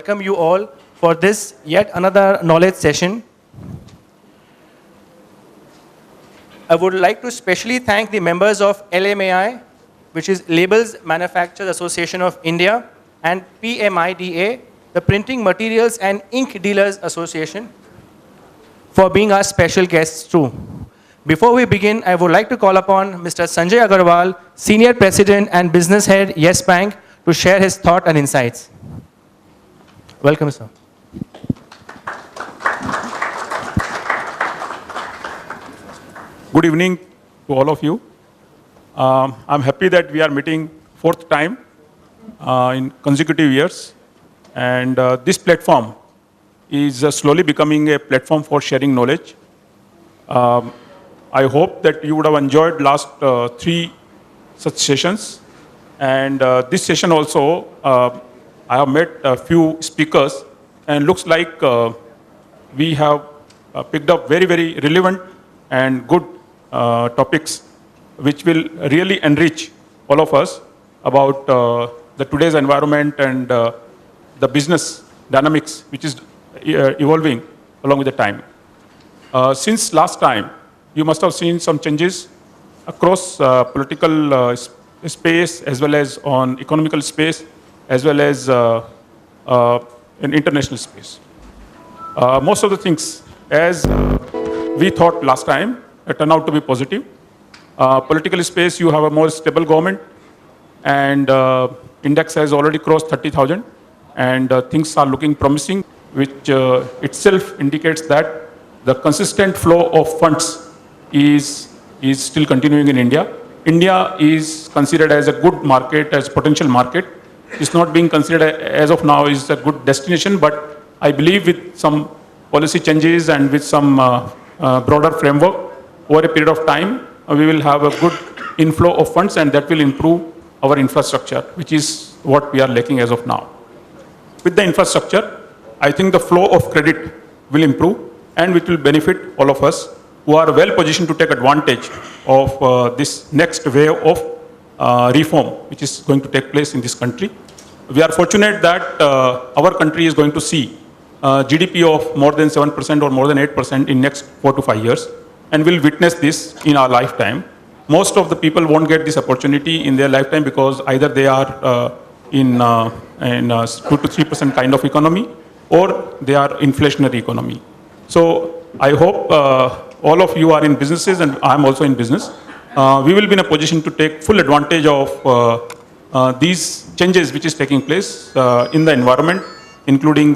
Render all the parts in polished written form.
welcome you all for this yet another knowledge session. I would like to specially thank the members of LMAI, which is Labels Manufacturers Association of India, and PMIDA, the Printing Materials and Ink Dealers Association, for being our special guests too. Before we begin, I would like to call upon Mr. Sanjay Agarwal, Senior President and Business Head, Yes Bank, to share his thought and insights. Welcome, sir. Good evening to all of you. I'm happy that we are meeting fourth time in consecutive years. And this platform is slowly becoming a platform for sharing knowledge. I hope that you would have enjoyed last 3 such sessions. And this session also, I have met a few speakers, and looks like we have picked up very, very relevant and good topics which will really enrich all of us about the today's environment and the business dynamics which is evolving along with the time. Since last time, you must have seen some changes across political space, as well as on economical space, as well as in international space. Most of the things, as we thought last time, turned out to be positive. Political space, you have a more stable government, and index has already crossed 30,000, and things are looking promising, which itself indicates that the consistent flow of funds is still continuing in India. India is considered as a good market, as potential market. It's not being considered as of now is a good destination, but I believe with some policy changes and with some broader framework over a period of time, we will have a good inflow of funds, and that will improve our infrastructure, which is what we are lacking as of now. With the infrastructure, I think the flow of credit will improve, and which will benefit all of us who are well positioned to take advantage of this next wave of reform which is going to take place in this country. We are fortunate that our country is going to see GDP of more than 7% or more than 8% in next 4 to 5 years, and will witness this in our lifetime. Most of the people won't get this opportunity in their lifetime because either they are in 2 to 3% kind of economy, or they are inflationary economy. So I hope all of you are in businesses, and I'm also in business. We will be in a position to take full advantage of these changes which is taking place in the environment, including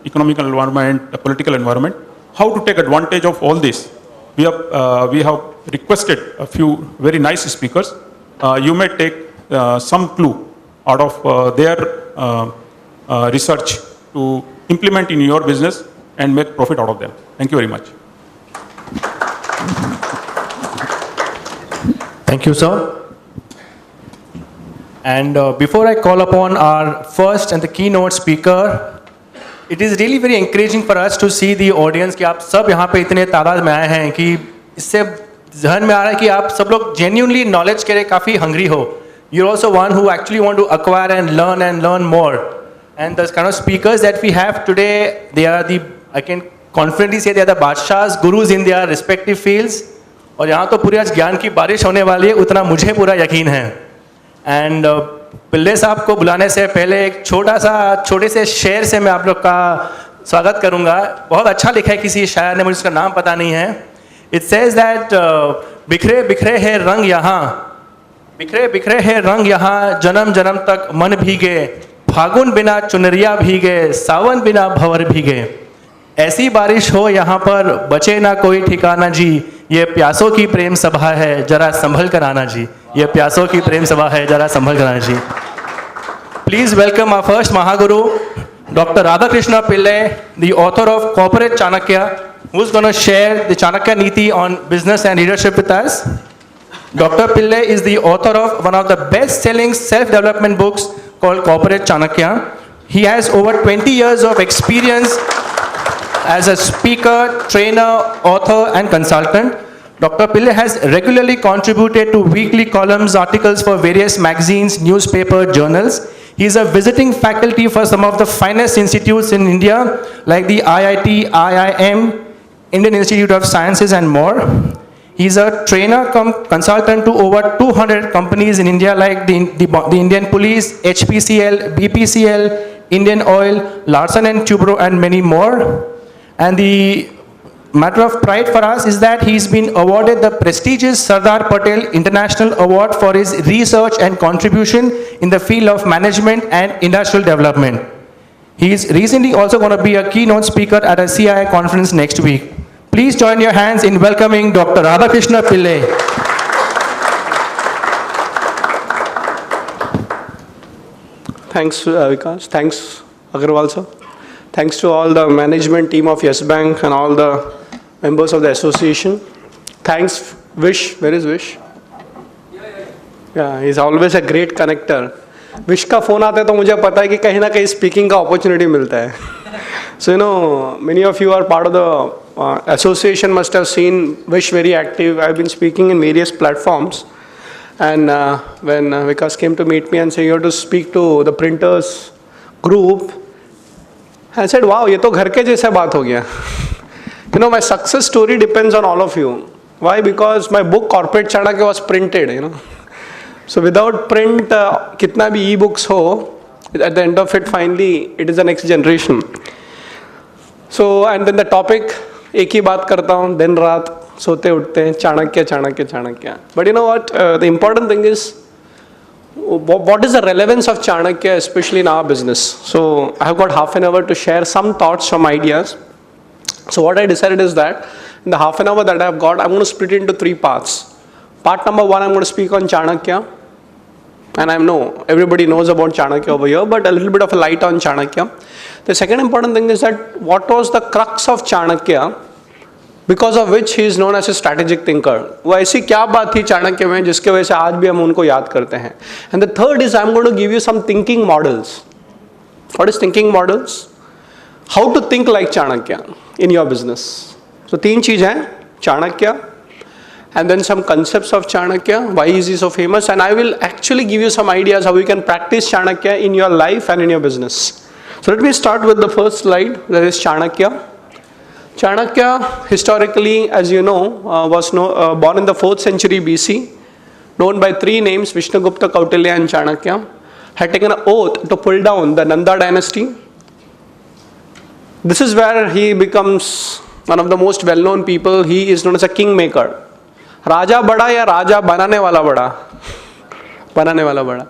economical environment, political environment. How to take advantage of all this? We have requested a few very nice speakers. You may take some clue out of their research to implement in your business and make profit out of them. Thank you very much. Thank you, sir. And before I call upon our first and the keynote speaker, it is really very encouraging for us to see the audience कि आप सब यहाँ पे इतने तादाद में आए हैं कि इससे ध्यान में आ रहा है कि आप सब लोग genuinely knowledge के लिए काफ़ी hungry हो. You're also one who actually want to acquire and learn more. And the kind of speakers that we have today, they are the, I can confidently say they are the badshahs, gurus in their respective fields. और यहाँ तो पूरी आज ज्ञान की बारिश होने वाली है, उतना मुझे पूरा यकीन है. And पिल्ले साहब को बुलाने से पहले एक छोटे से शेर से मैं आप लोग का स्वागत करूँगा. बहुत अच्छा लिखा है किसी शायर ने, मुझे उसका नाम पता नहीं है. It says that बिखरे बिखरे है रंग यहाँ, बिखरे बिखरे है रंग यहाँ, जन्म जन्म तक मन भीगे, फागुन बिना चुनरिया भीगे, सावन बिना भंवर भीगे. ऐसी बारिश हो यहाँ पर बचे ना कोई ठिकाना जी, ये प्यासों की प्रेम सभा है, जरा संभल कर आना जी. ये प्यासों की प्रेम सभा है, जरा संभल कर आना जी. Please welcome our first Mahaguru, Dr. Radhakrishna Pillai, the author of Corporate Chanakya, who's going to share the Chanakya Niti on business and leadership with us. Dr. Pillai is the author of one of the best-selling self-development books called Corporate Chanakya. He has over 20 years of experience as a speaker, trainer, author, and consultant. Dr. Pillai has regularly contributed to weekly columns, articles for various magazines, newspaper, journals. He is a visiting faculty for some of the finest institutes in India, like the IIT, IIM, Indian Institute of Sciences, and more. He is a trainer consultant to over 200 companies in India, like the Indian Police, HPCL, BPCL, Indian Oil, Larsen and Toubro, and many more. And the matter of pride for us is that he's been awarded the prestigious Sardar Patel International Award for his research and contribution in the field of management and industrial development. He is recently also going to be a keynote speaker at a CII conference next week. Please join your hands in welcoming Dr. Radhakrishna Pillai. Thanks, Vikas. Thanks, Agarwal sir. Thanks to all the management team of Yes Bank and all the members of the association. Thanks, Vish. Where is Vish? Yeah, he's always a great connector. Vish का phone आता है तो मुझे पता है कि कहीं ना कहीं speaking का opportunity मिलता है. So you know, many of you are part of the association must have seen Vish very active. I've been speaking in various platforms. And when Vikas came to meet me and said, you have to speak to the printers group, I said, wow, ये तो घर के जैसा बात हो गया. You know, my success story depends on all of you. Why? Because my book Corporate Chanakya was printed, you know. So without print, kitna bhi e-books ho, at the end of it, finally, it is the next generation. So, and then the topic, एक ही बात करता हूँ, दिन रात सोते उठते, Chanakya, Chanakya, Chanakya. But you know what? The important thing is, what is the relevance of Chanakya, especially in our business? So I have got half an hour to share some thoughts, some ideas. So what I decided is that in the half an hour that I have got, I'm going to split it into 3 parts. Part number 1, I'm going to speak on Chanakya. And I know everybody knows about Chanakya over here, but a little bit of a light on Chanakya. The second important thing is that what was the crux of Chanakya, because of which he is known as a strategic thinker. वो ऐसी क्या बात थी चाणक्य में जिसके वजह से आज भी हम उनको याद करते हैं. And the third is I'm going to give you some thinking models. What is thinking models? How to think like Chanakya in your business. So 3 चीज़ हैं, Chanakya, and then some concepts of Chanakya, why is he so famous, and I will actually give you some ideas how you can practice Chanakya in your life and in your business. So let me start with the first slide, that is Chanakya. Chanakya, historically, as you know, was born in the 4th century BC, known by 3 names, Vishnugupta, Kautilya and Chanakya, had taken an oath to pull down the Nanda dynasty. This is where he becomes one of the most well-known people. He is known as a kingmaker. Raja bada ya Raja banane wala bada? Banane wala bada.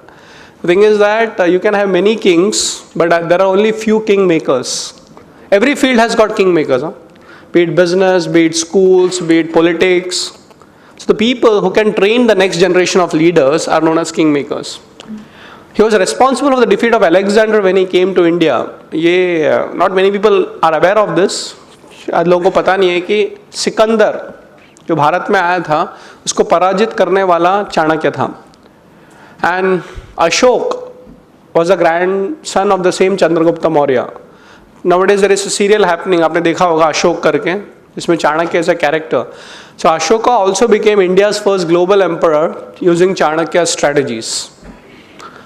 The thing is that you can have many kings, but there are only few kingmakers. Every field has got kingmakers. Huh? Be it business, be it schools, be it politics. So the people who can train the next generation of leaders are known as kingmakers. He was responsible for the defeat of Alexander when he came to India. Not many people are aware of this. आज लोगों को पता नहीं है कि सिकंदर जो भारत में आया था उसको पराजित करने वाला चाणक्य था. And Ashok was a grandson of the same Chandragupta Maurya. Nowadays there is a serial happening, आपने देखा होगा अशोक करके, इसमें Chanakya is a character. So Ashoka also became India's first global emperor using Chanakya's strategies.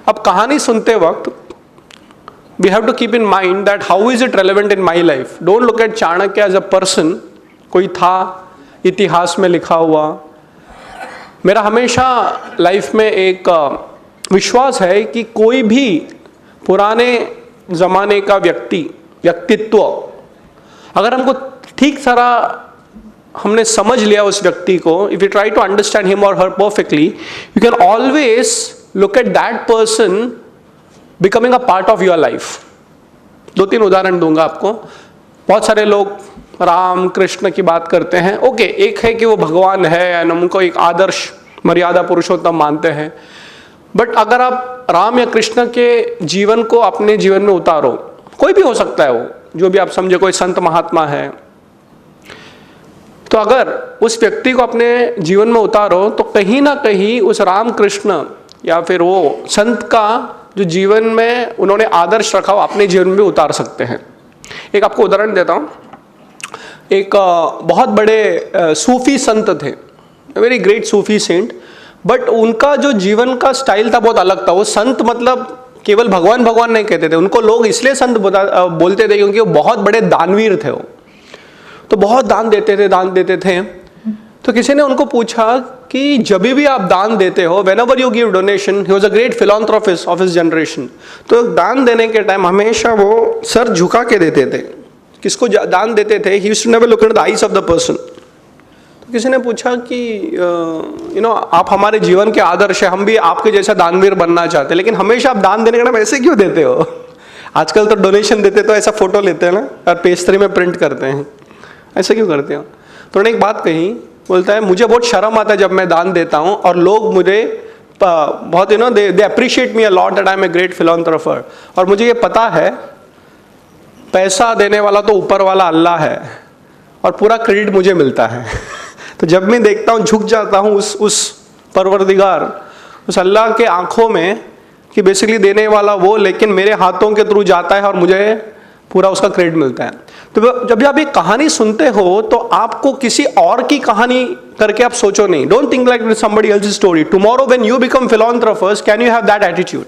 अब कहानी सुनते वक्त we have to keep in mind that how is it relevant in my life. Don't look at Chanakya as a person, कोई था इतिहास में लिखा हुआ. मेरा हमेशा लाइफ में एक विश्वास है कि कोई भी पुराने ज़माने का व्यक्तित्व अगर हमको ठीक तरह हमने समझ लिया उस व्यक्ति को, if you try to understand him or her perfectly, you can always look at that person becoming a part of your life. 2-3 उदाहरण दूंगा आपको. बहुत सारे लोग राम कृष्ण की बात करते हैं. ओके, एक है कि वो भगवान है और उनको एक आदर्श मर्यादा पुरुषोत्तम मानते हैं, बट अगर आप राम या कृष्ण के जीवन को अपने जीवन में उतारो, कोई भी हो सकता है, वो जो भी आप समझे, कोई संत महात्मा है, तो अगर उस व्यक्ति को अपने जीवन में उतारो तो कहीं ना कहीं उस राम कृष्ण या फिर वो संत का जो जीवन में उन्होंने आदर्श रखा वो अपने जीवन में उतार सकते हैं. एक आपको उदाहरण देता हूँ. एक बहुत बड़े सूफी संत थे, very great Sufi saint, but उनका जो जीवन का स्टाइल था बहुत अलग था. वो संत मतलब केवल भगवान भगवान नहीं कहते थे, उनको लोग इसलिए संत बोलते थे क्योंकि वो बहुत बड़े दानवीर थे। वो तो बहुत दान देते थे। तो किसी ने उनको पूछा कि जब भी आप दान देते हो, whenever you give donation, he was a great philanthropist of his generation, तो दान देने के टाइम हमेशा वो सर झुका के देते थे। किसको दान देते थे? he used to never look into the eyes of the person। तो किसी ने पूछा कि आप हमारे जीवन के आदर्श है, हम भी आपके जैसा दानवीर बनना चाहते हैं, लेकिन हमेशा आप दान देने के टाइम ऐसे क्यों देते हो? आजकल तो डोनेशन देते तो ऐसा फोटो लेते हैं ना और पेज 3 में प्रिंट करते हैं, ऐसा क्यों करते हो? तो उन्होंने एक बात कही, बोलता है मुझे बहुत शर्म आता है जब मैं दान देता हूँ और लोग मुझे बहुत they appreciate me a lot that I am a great philanthropist, और मुझे ये पता है पैसा देने वाला तो ऊपर वाला अल्लाह है और पूरा क्रेडिट मुझे मिलता है। तो जब मैं देखता हूँ झुक जाता हूँ उस परवरदिगार, उस अल्लाह के आंखों में कि बेसिकली देने वाला वो, लेकिन मेरे हाथों के थ्रू जाता है और मुझे पूरा उसका क्रेडिट मिलता है। तो जब आप एक कहानी सुनते हो तो आपको किसी और की कहानी करके आप सोचो नहीं। Don't think like somebody else's story. Tomorrow when you become philanthropists, can you have that attitude?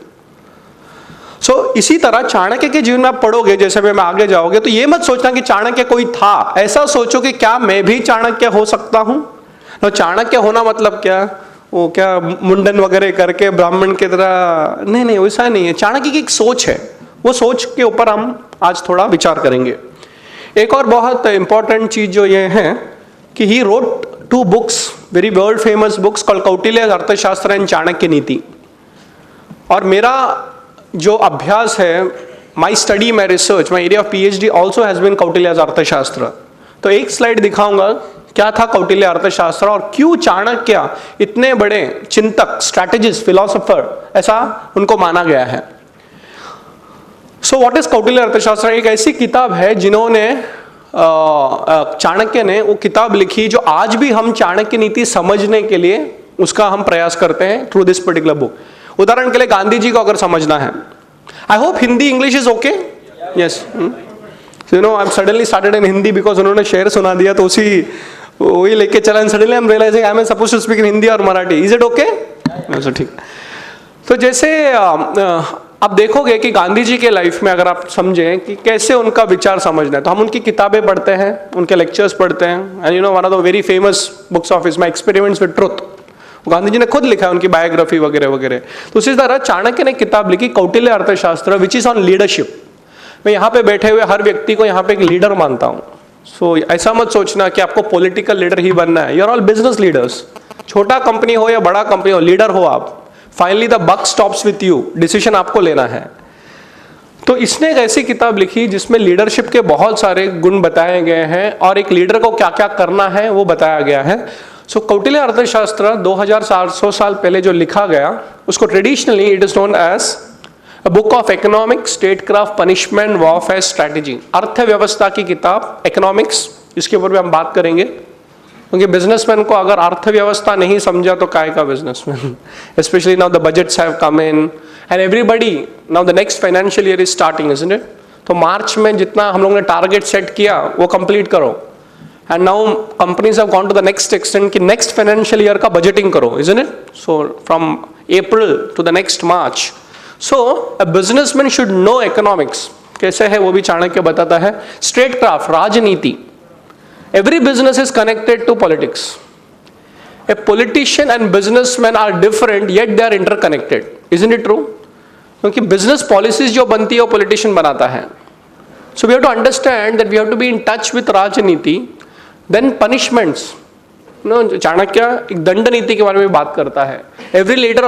So इसी तरह चाणक्य के जीवन में आप पढ़ोगे, जैसे में आगे जाओगे, तो ये मत सोचना कि चाणक्य कोई था, ऐसा सोचो कि क्या मैं भी चाणक्य हो सकता हूं। तो चाणक्य होना मतलब क्या? वो क्या मुंडन वगैरह करके ब्राह्मण की तरह? नहीं, वैसा नहीं है। चाणक्य की एक सोच है, वो सोच के ऊपर हम आज थोड़ा विचार करेंगे। एक और बहुत इंपॉर्टेंट चीज जो ये है कि he wrote 2 books, very world famous books called Kautilya Arthashastra and Chanakya Niti. और मेरा जो अभ्यास है, my study, my research, my area of PhD also has been Kautilya Arthashastra. तो एक स्लाइड दिखाऊंगा क्या था कौटिल्य अर्थशास्त्र और क्यों चाणक्य इतने बड़े चिंतक, स्ट्रैटेजिस्ट, फिलोसोफर ऐसा उनको माना गया है। सो व्हाट इज कौटिल्य अर्थशास्त्र? एक ऐसी किताब है जिन्होंने चाणक्य ने वो किताब लिखी जो आज भी हम चाणक्य नीति समझने के लिए उसका हम प्रयास करते हैं थ्रू दिस पर्टिकुलर बुक। उदाहरण के लिए गांधी जी को अगर समझना है, I hope Hindi English is okay, yes, I suddenly started in Hindi because उन्होंने शेर सुना दिया तो वही लेके चला, and suddenly I am realising I am supposed to speak in Hindi और मराठी। Is it okay? ठीक। तो जैसे आप देखोगे कि गांधी जी के लाइफ में अगर आप समझें कि कैसे उनका विचार समझना है, तो हम उनकी किताबें पढ़ते हैं, उनके लेक्चर्स पढ़ते हैं, and one of the very famous books of his my experiments with truth, Gandhi ji ने खुद लिखा है, उनकी बायोग्राफी वगैरह वगैरह। तो उसी तरह चाणक्य ने किताब लिखी कौटिल्य अर्थशास्त्र, विच इज ऑन लीडरशिप। मैं यहाँ पे बैठे हुए हर व्यक्ति को यहाँ पे एक लीडर मानता हूँ। सो ऐसा मत सोचना कि आपको पॉलिटिकल लीडर ही बनना है। You are all business leaders, छोटा कंपनी हो या बड़ा कंपनी हो, लीडर हो आप। Finally the buck stops with you, decision आपको लेना है। तो इसने एक ऐसी किताब लिखी जिसमें लीडरशिप के बहुत सारे गुण बताए गए हैं और एक लीडर को क्या क्या करना है वो बताया गया है। सो कौटिल्य अर्थशास्त्र 2400 साल पहले जो लिखा गया, उसको traditionally it is known as a book of economics, statecraft, punishment, warfare, strategy. अर्थव्यवस्था की किताब, इकोनॉमिक्स, इसके ऊपर भी हम बात करेंगे, क्योंकि बिजनेसमैन को अगर अर्थव्यवस्था नहीं समझा तो काय का businessman. Specially now the budgets have come in and everybody, now the next financial year is starting, isn't it? तो मार्च में जितना हम लोगों ने टारगेट सेट किया वो कंप्लीट करो, and now companies have gone to the next extent कि नेक्स्ट फाइनेंशियल ईयर का बजटिंग करो, isn't it? So from April to the next March. So a businessman should know economics, कैसे है वो भी चाणक्य बताता है। स्टेटक्राफ्ट, राजनीति, every business is connected to politics. A politician and businessmen are different, yet they are interconnected. Isn't it true? क्योंकि business policies जो बनती है वो politician बनाता है. So we have to understand that we have to be in touch with राजनीति. Then punishments. Chanakya एक दंड नीति के बारे में बात करता है. Every leader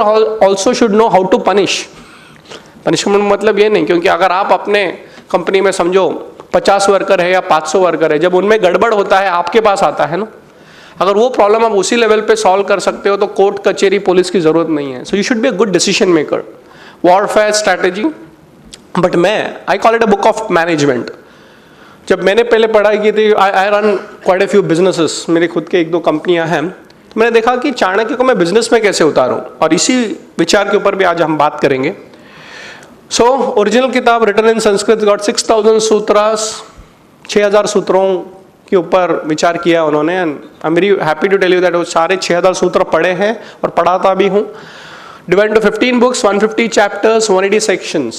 also should know how to punish. Punishment मतलब ये नहीं, क्योंकि अगर आप अपने कंपनी में समझो 50 वर्कर है या 500 वर्कर है, जब उनमें गड़बड़ होता है आपके पास आता है ना, अगर वो प्रॉब्लम आप उसी लेवल पे सॉल्व कर सकते हो तो कोर्ट कचेरी पुलिस की जरूरत नहीं है. So you should be a good decision maker. Warfare strategy, but I call it a book of management. जब मैंने पहले पढ़ाई की थी, I run quite a few businesses, मेरे खुद के 1-2 कंपनियां हैं, तो मैंने देखा कि चाणक्य को मैं बिजनेस में कैसे उतारूं, और इसी विचार के ऊपर भी आज हम बात करेंगे. सो ओरिजिनल किताब written in Sanskrit, got 6000 sutras, 6000 सूत्रों के ऊपर विचार किया उन्होंने. And I am very happy to tell you that वो सारे 6000 सूत्र पढ़े हैं और पढ़ाता भी हूँ. Divide two 15 books, 150 chapters, 180 sections.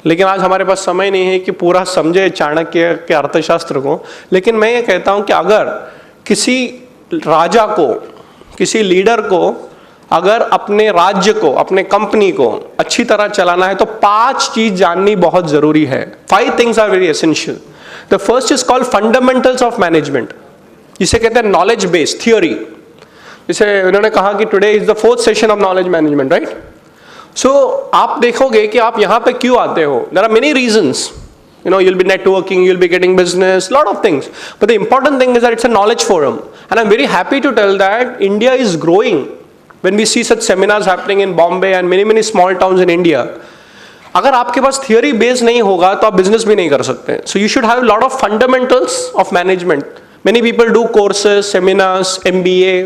लेकिन आज हमारे पास समय नहीं है कि पूरा समझे चाणक्य के अर्थशास्त्र को। लेकिन मैं ये कहता हूं कि अगर किसी राजा को, किसी लीडर को अगर अपने राज्य को, अपने कंपनी को अच्छी तरह चलाना है तो 5 चीज जाननी बहुत जरूरी है। 5 things are very essential. The first is called fundamentals of management, जिसे कहते हैं नॉलेज बेस थियोरी। जैसे उन्होंने कहा कि today is the 4th session of knowledge management, right? So आप देखोगे कि आप यहाँ पे क्यों आते हो। There are many reasons, you know, you'll be networking, you'll be getting business, lot of things, but the important thing is that it's a knowledge forum, and I'm very happy to tell that India is growing when we see such seminars happening in Bombay and many small towns in India. अगर आपके पास theory base नहीं होगा तो आप business भी नहीं कर सकते। So you should have a lot of fundamentals of management. Many people do courses, seminars, MBA,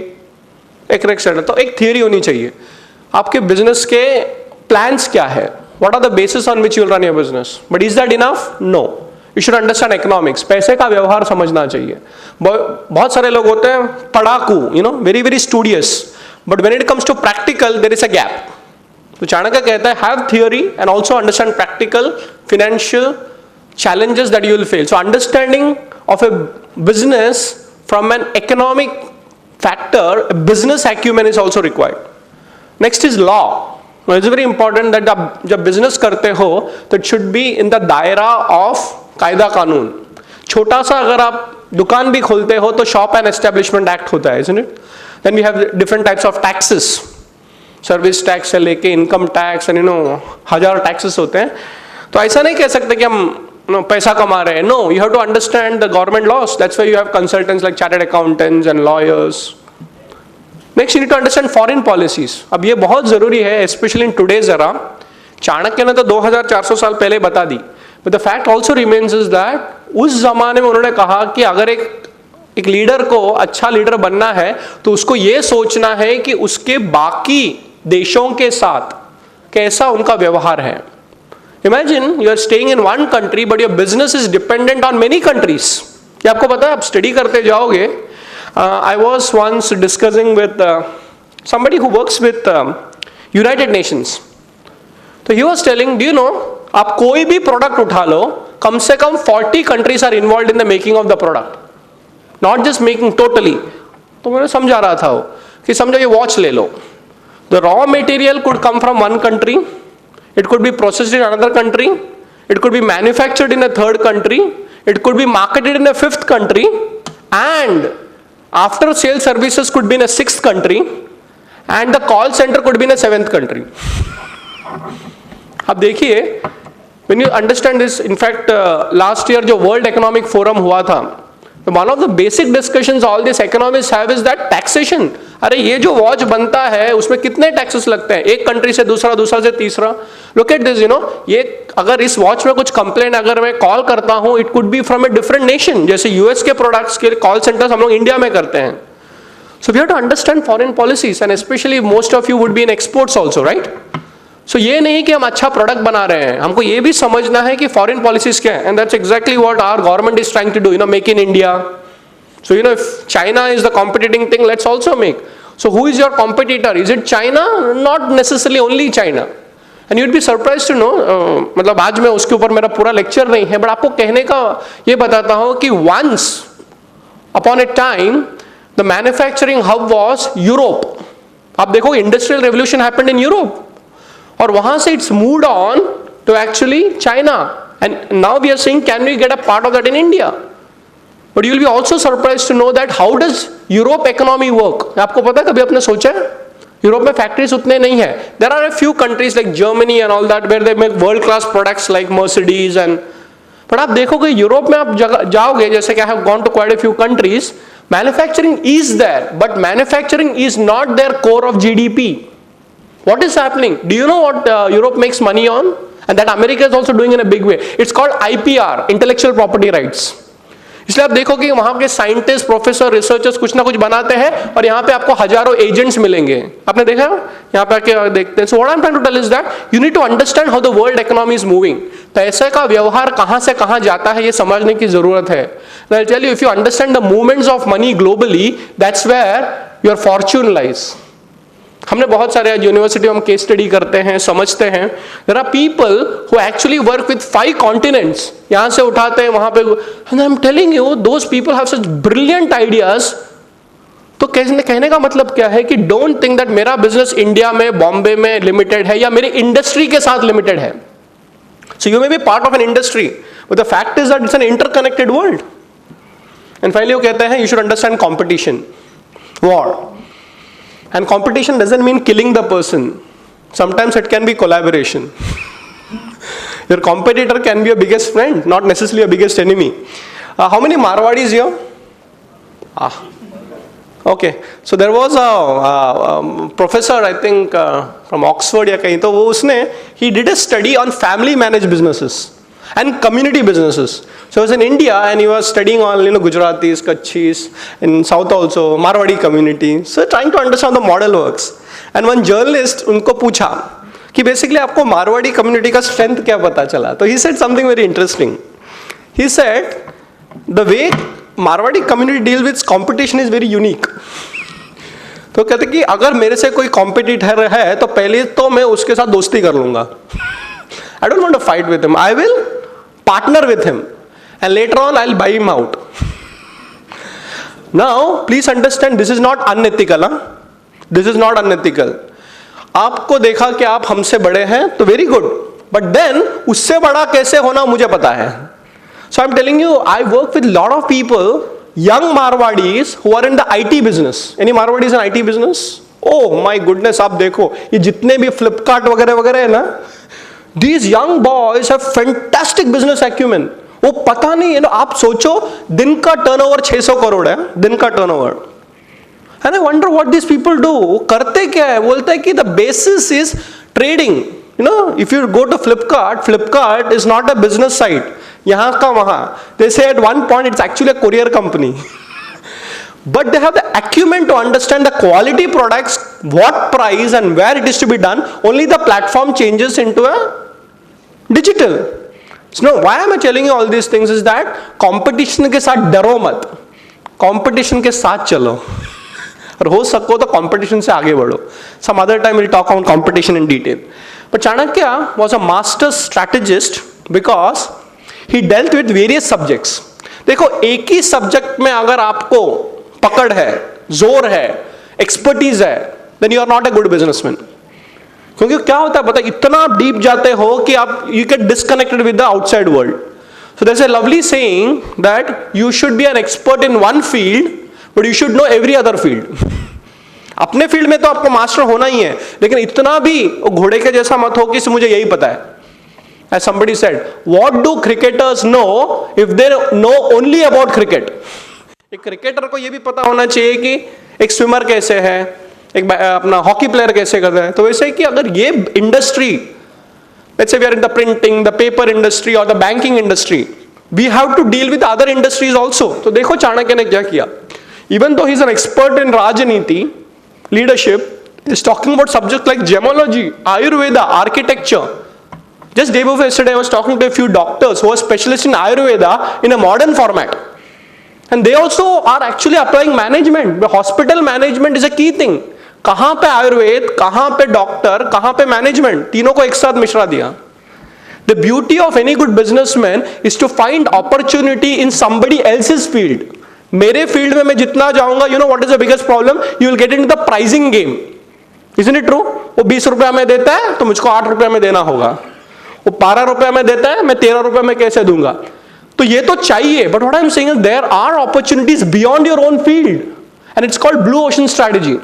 etc. तो एक थियोरी होनी चाहिए। आपके बिजनेस के प्लान्स क्या है? What are the basis on which you will run your business? But is that enough? No. You should understand economics. पैसे का व्यवहार समझना चाहिए। बहुत सारे लोग होते हैं पढ़ाकू, you know, very studious. But when it comes to practical, there is a gap. तो चाणक्य कहता है have theory and also understand practical financial challenges that you will face. So understanding of a business from an economic factor, a business acumen is also required. Next is law. Now it's very important that आप जब business करते हो तो it should be in the दायरा of कायदा कानून। छोटा सा अगर आप दुकान भी खोलते हो तो शॉप एंड एस्टेब्लिशमेंट एक्ट होता है, isn't it? Then we have different types of taxes, service tax से लेके इनकम टैक्स एंड 1000 टैक्सेस होते हैं। तो ऐसा नहीं कह सकते कि हम पैसा कमा रहे हैं। No, you have to understand the government laws. That's why you have consultants like chartered accountants and lawyers. Next you need to understand foreign policies. अब ये बहुत जरूरी है, specially in today's era. Chanakya ने तो 2400 साल पहले बता दी, but the fact also remains is that उस जमाने में उन्होंने कहा कि अगर एक लीडर को अच्छा लीडर बनना है तो उसको ये सोचना है कि उसके बाकी देशों के साथ कैसा उनका व्यवहार है। Imagine you are staying in one country but your business is dependent on many countries. ये आपको पता है, आप स्टडी करते जाओगे। I was once discussing with somebody who works with United Nations. So he was telling, do you know, आप कोई भी प्रोडक्ट उठा लो, कम से कम 40 countries are involved in the making of the product, not just making totally. तो मैंने समझा रहा था वो कि समझो ये वॉच ले लो, the raw material could come from one country, it could be processed in another country, it could be manufactured in a third country, it could be marketed in a 5th country, and after sale services could be in a 6th country, and the call center could be in a 7th country. अब देखिए, when you understand this, in fact last year जो World Economic Forum हुआ था, one of the basic discussions all these economists have is that taxation. अरे ये जो watch बनता है उसमें कितने टैक्सेस लगते हैं, एक कंट्री से दूसरा, दूसरा से तीसरा। Look at this, you know, ये अगर इस वॉच में कुछ कंप्लेन अगर मैं कॉल करता हूं, it could be from a different nation. जैसे यूएस के प्रोडक्ट्स के कॉल सेंटर्स हम लोग इंडिया में करते हैं। So we have to understand foreign policies and specially most of you would be in exports also, right? So ये नहीं कि हम अच्छा प्रोडक्ट बना रहे हैं, हमको ये भी समझना है कि फॉरेन पॉलिसीज क्या है। And that's exactly what our government is trying to do, you know, make in India. So, you know, if China is the competing thing, let's also make. So, who is your competitor? Is it China? Not necessarily only China. And you'd be surprised to know, मतलब आज मैं उसके ऊपर मेरा पूरा lecture नहीं है, but आपको कहने का ये बताता हूँ कि once upon a time the manufacturing hub was Europe. आप देखो industrial revolution happened in Europe, और वहाँ से it's moved on to actually China, and now we are saying can we get a part of that in India? But you will be also surprised to know that how does Europe economy work? आपको पता है, कभी आपने सोचा है? Europe में factories उतने नहीं है। There are a few countries like Germany and all that where they make world class products like Mercedes and, but आप देखोगे यूरोप में आप जाओगे, जैसे कि I have gone to quite a few countries, manufacturing is there, but manufacturing is not their core of GDP. What is happening? Do you know what Europe makes money on? And that America is also doing in a big way. It's called IPR, intellectual property rights. इसलिए आप देखोगे वहां के scientist, professor, researchers कुछ ना कुछ बनाते हैं और यहाँ पे आपको हजारों एजेंट्स मिलेंगे। आपने देखा यहाँ पे आके देखते हैं। So what I am trying to tell is that you need to understand how the world economy is moving. पैसे का व्यवहार कहाँ से कहाँ जाता है ये समझने की जरूरत है। I will tell you, if you understand the movements of money globally, that's where your fortune lies. हमने बहुत सारे यूनिवर्सिटी में हम केस स्टडी करते हैं, समझते हैं. There are people who actually work with 5 continents. यहां से उठाते हैं वहां पे, and I am telling you those people have such brilliant ideas. तो कहने का मतलब क्या है कि डोंट थिंक दैट मेरा बिजनेस इंडिया में, बॉम्बे में लिमिटेड है या मेरी इंडस्ट्री के साथ लिमिटेड है. So you may be part of an industry, but the fact is that it's an interconnected world. And finally वो कहते हैं you should understand competition, war. And competition doesn't mean killing the person. Sometimes it can be collaboration. Your competitor can be your biggest friend, not necessarily your biggest enemy. How many Marwadis here? Okay. So there was a professor, I think, from Oxford या कहीं, तो वो उसने he did a study on family managed businesses and community businesses. So he was in India and he was studying all, Gujaratis, Kachchis, in South also, Marwadi community. So trying to understand how the model works. And one journalist उनको पूछा कि basically आपको Marwari community का strength क्या पता चला? तो he said something very interesting. He said the way Marwadi community deals with competition is very unique. तो कहते कि अगर मेरे से कोई competitor है तो पहले तो मैं उसके साथ दोस्ती कर लूँगा. I don't want to fight with him. I will partner with him. And later on I'll buy him out. Now please understand this is not unethical. This is not unethical. आपको देखा कि आप हमसे बड़े हैं तो very good. But then उससे बड़ा कैसे होना मुझे पता है. So I'm telling you, I work with lot of people, young Marwadis who are in the IT business. Any Marwadis in IT business? Oh my goodness, आप देखो ये जितने भी Flipkart वगैरह वगैरह है ना, these young boys have fantastic business acumen. वो पता नहीं है ना, आप सोचो दिन का टर्नओवर 600 करोड़ है, दिन का turnover. And I wonder what these people do. वो करते क्या है? बोलते हैं कि the basis is trading. If you go to Flipkart is not a business site. यहाँ का वहाँ. They say at one point it's actually a courier company. But they have the acumen to understand the quality products, what price and where it is to be done. Only the platform changes into a digital. So why am I telling you all these things is that competition के साथ डरो मत, competition के साथ चलो, और हो सको तो competition से आगे बढ़ो. Some other time we'll talk on competition in detail. But Chanakya was a master strategist because he dealt with various subjects. देखो एक ही सब्जेक्ट में अगर आपको पकड़ है, जोर है, एक्सपर्टीज है, then you are not a good businessman. क्योंकि क्या होता है पता है, इतना आप डीप जाते हो कि आप you get disconnected with the outside world. So there is a lovely saying that you should be an expert in one field but you should know every other field. अपने फील्ड में तो आपको master होना ही है, लेकिन इतना भी घोड़े के जैसा मत हो कि मुझे यही पता है. As somebody said, what do cricketers know if they know only about cricket? एक क्रिकेटर को ये भी पता होना चाहिए कि एक स्विमर कैसे है, एक अपना हॉकी प्लेयर कैसे कर रहा है. तो वैसे कि अगर ये industry, let's say we are in the printing, the paper industry or the banking industry, we have to deal with other industries also. तो देखो चाणक्य ने क्या किया. Even though he is an expert in Rajniti, leadership, he is talking about subjects like gemology, Ayurveda, architecture. Just day before yesterday, I was talking to a few doctors who are specialists in Ayurveda in a modern format. And they also are actually applying management. The hospital management is a key thing. कहाँ पे आयुर्वेद, कहाँ पे doctor, कहाँ पे management, तीनों को एक साथ मिश्रा दिया. The beauty of any good businessman is to find opportunity in somebody else's field. मेरे फील्ड में मैं जितना जाऊंगा, you know what is the biggest problem? You will get into the pricing game. Isn't it true? वो 20 रुपया में देता है तो मुझको 8 रुपया में देना होगा. वो 12 रुपया में देता है, मैं 13 रुपया में कैसे दूंगा? तो ये तो चाहिए. But what I am saying is there are opportunities beyond your own field, and it's called blue ocean strategy.